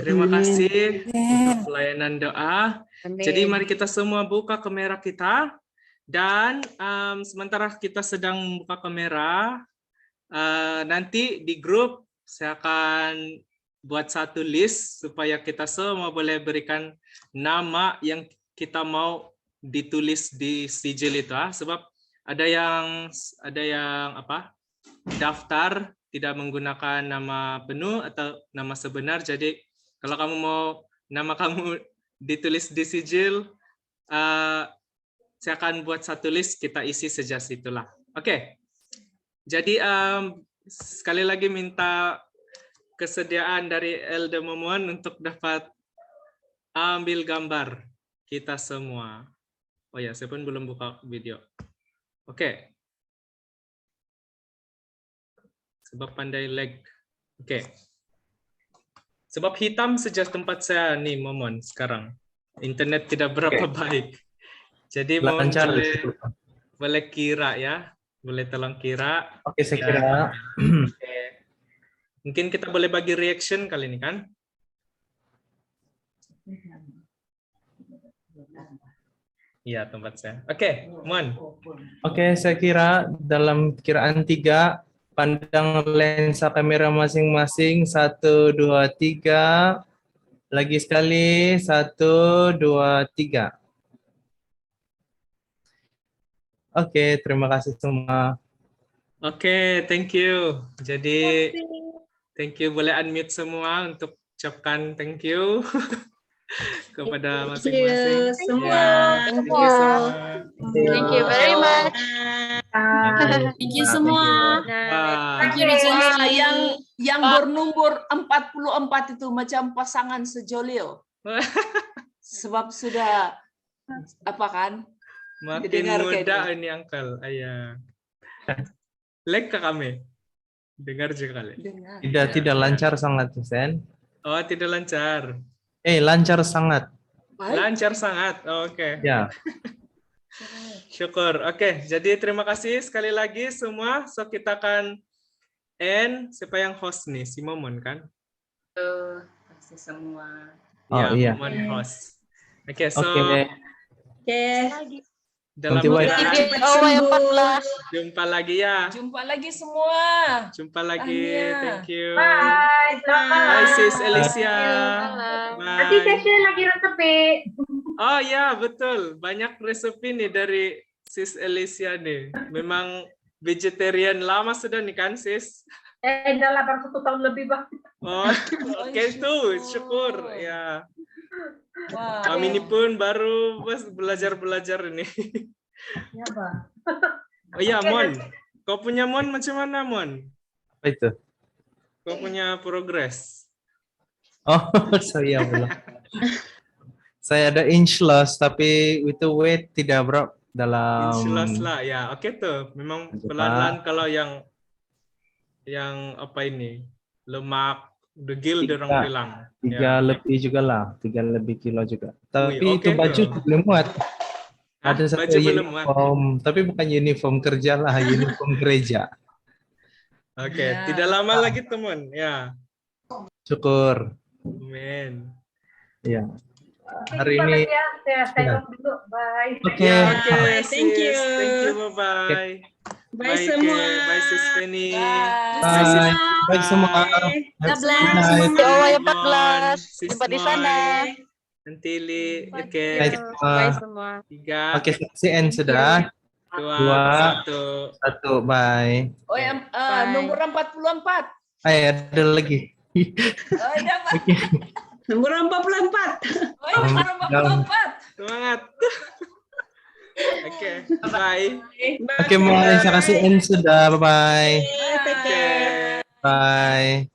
Terima kasih untuk pelayanan doa. Jadi mari kita semua buka kamera kita, dan sementara kita sedang buka kamera, nanti di grup saya akan buat satu list supaya kita semua boleh berikan nama yang kita mau ditulis di sijil itu, sebab ada yang daftar tidak menggunakan nama penuh atau nama sebenar. Jadi kalau kamu mau nama kamu ditulis di sijil, saya akan buat satu list, kita isi sejak situlah. Oke. Jadi sekali lagi minta kesediaan dari Elder Momon untuk dapat ambil gambar kita semua. Oh ya, saya pun belum buka video. Oke. Sebab pandai lag. Oke. Sebab hitam sejak tempat saya nih, Momon, sekarang. Internet tidak berapa baik. Jadi Momon boleh kira ya. Boleh tolong kira.
Oke, saya kira.
Oke. Mungkin kita boleh bagi reaction kali ini kan? Iya, tempat saya. Oke, Mon.
Oke, saya kira dalam kiraan 3, pandang lensa kamera masing-masing. 1, 2, 3. Lagi sekali. 1, 2, 3. Oke, terima kasih semua.
Oke, thank you. Jadi, thank you. Boleh unmute semua untuk ucapkan thank you kepada masing-masing.
semua.
Thank you semua.
Thank you very much.
Thank you semua.
Bye.
Thank you Regina.
Yang bernomor 44 itu macam pasangan sejolio. Sebab sudah apa kan?
Makin
Didengar
muda
kayaknya.
ini Uncle. Ayah. Like ke kami. Dengar juga kali.
Tidak lancar sangat, Sen.
Oh, tidak lancar.
Lancar sangat.
Lancar sangat. Oke.
Ya.
Syukur. Oke, jadi terima kasih sekali lagi semua. So kita akan end. Siapa yang host nih? Si Momon kan?
Terima kasih semua.
Oh, iya.
Momon host. Oke, so
Oke.
dalam
Nanti Wai.
bulan jumpa lagi ya.
Jumpa lagi semua.
Jumpa lagi.
Tania.
Thank you.
Bye.
Bye sis Alicia.
Nanti
Bye.
sesi lagi resepi.
Oh ya, betul. Banyak resepi nih dari sis Alicia nih. Memang vegetarian lama sudah nih kan sis?
Udah 1 tahun lebih bang.
Oh, oke tuh, syukur ya.
Wah.
Kami ini pun baru belajar ini.
Ya bang.
Oh iya, Mon. Kau punya Mon macam mana, Mon?
Apa itu?
Kau punya progres?
Oh, saya belum. Saya ada inch loss, tapi itu weight tidak berat dalam.
Insyaallah lah ya. Oke tuh, memang pelan-pelan kalau yang apa ini lemak degil dorong bilang.
3 lebih juga lah, 3 lebih kilo juga. Tapi
Wih,
itu
oke
baju
tuh.
belum muat.
Hah?
Ada satu
Baju belum muat.
uniform, tapi bukan uniform kerja lah, uniform gereja.
Oke,
Ya.
tidak lama lagi teman. Ya,
Syukur.
amin.
Ya.
Oke,
Hari
jumpa
ini
lagi ya. Saya off dulu. Bye.
oke.
Ya, oke,
Thank
sis.
you.
Thank you, bye-bye.
Bye semua.
Bye, sis Penny.
Bye. Bye semua.
God bless.
Good night.
Doa yang
Mon,
14.
sis
Jumpa di
Moy,
sana.
Nanti Li. Oke,
Bye semua.
Bye semua.
3,
Oke, CN sudah.
2, 1.
1. Bye.
Oh yang
Bye.
nomor 44.
Ada lagi.
Oh, dapat.
Oke.
Nomor 44.
Oh, yang nomor 44.
Semangat. Oke, bye.
Oke, mulai saya kasih N sudah. Bye-bye.
Take care.
Bye.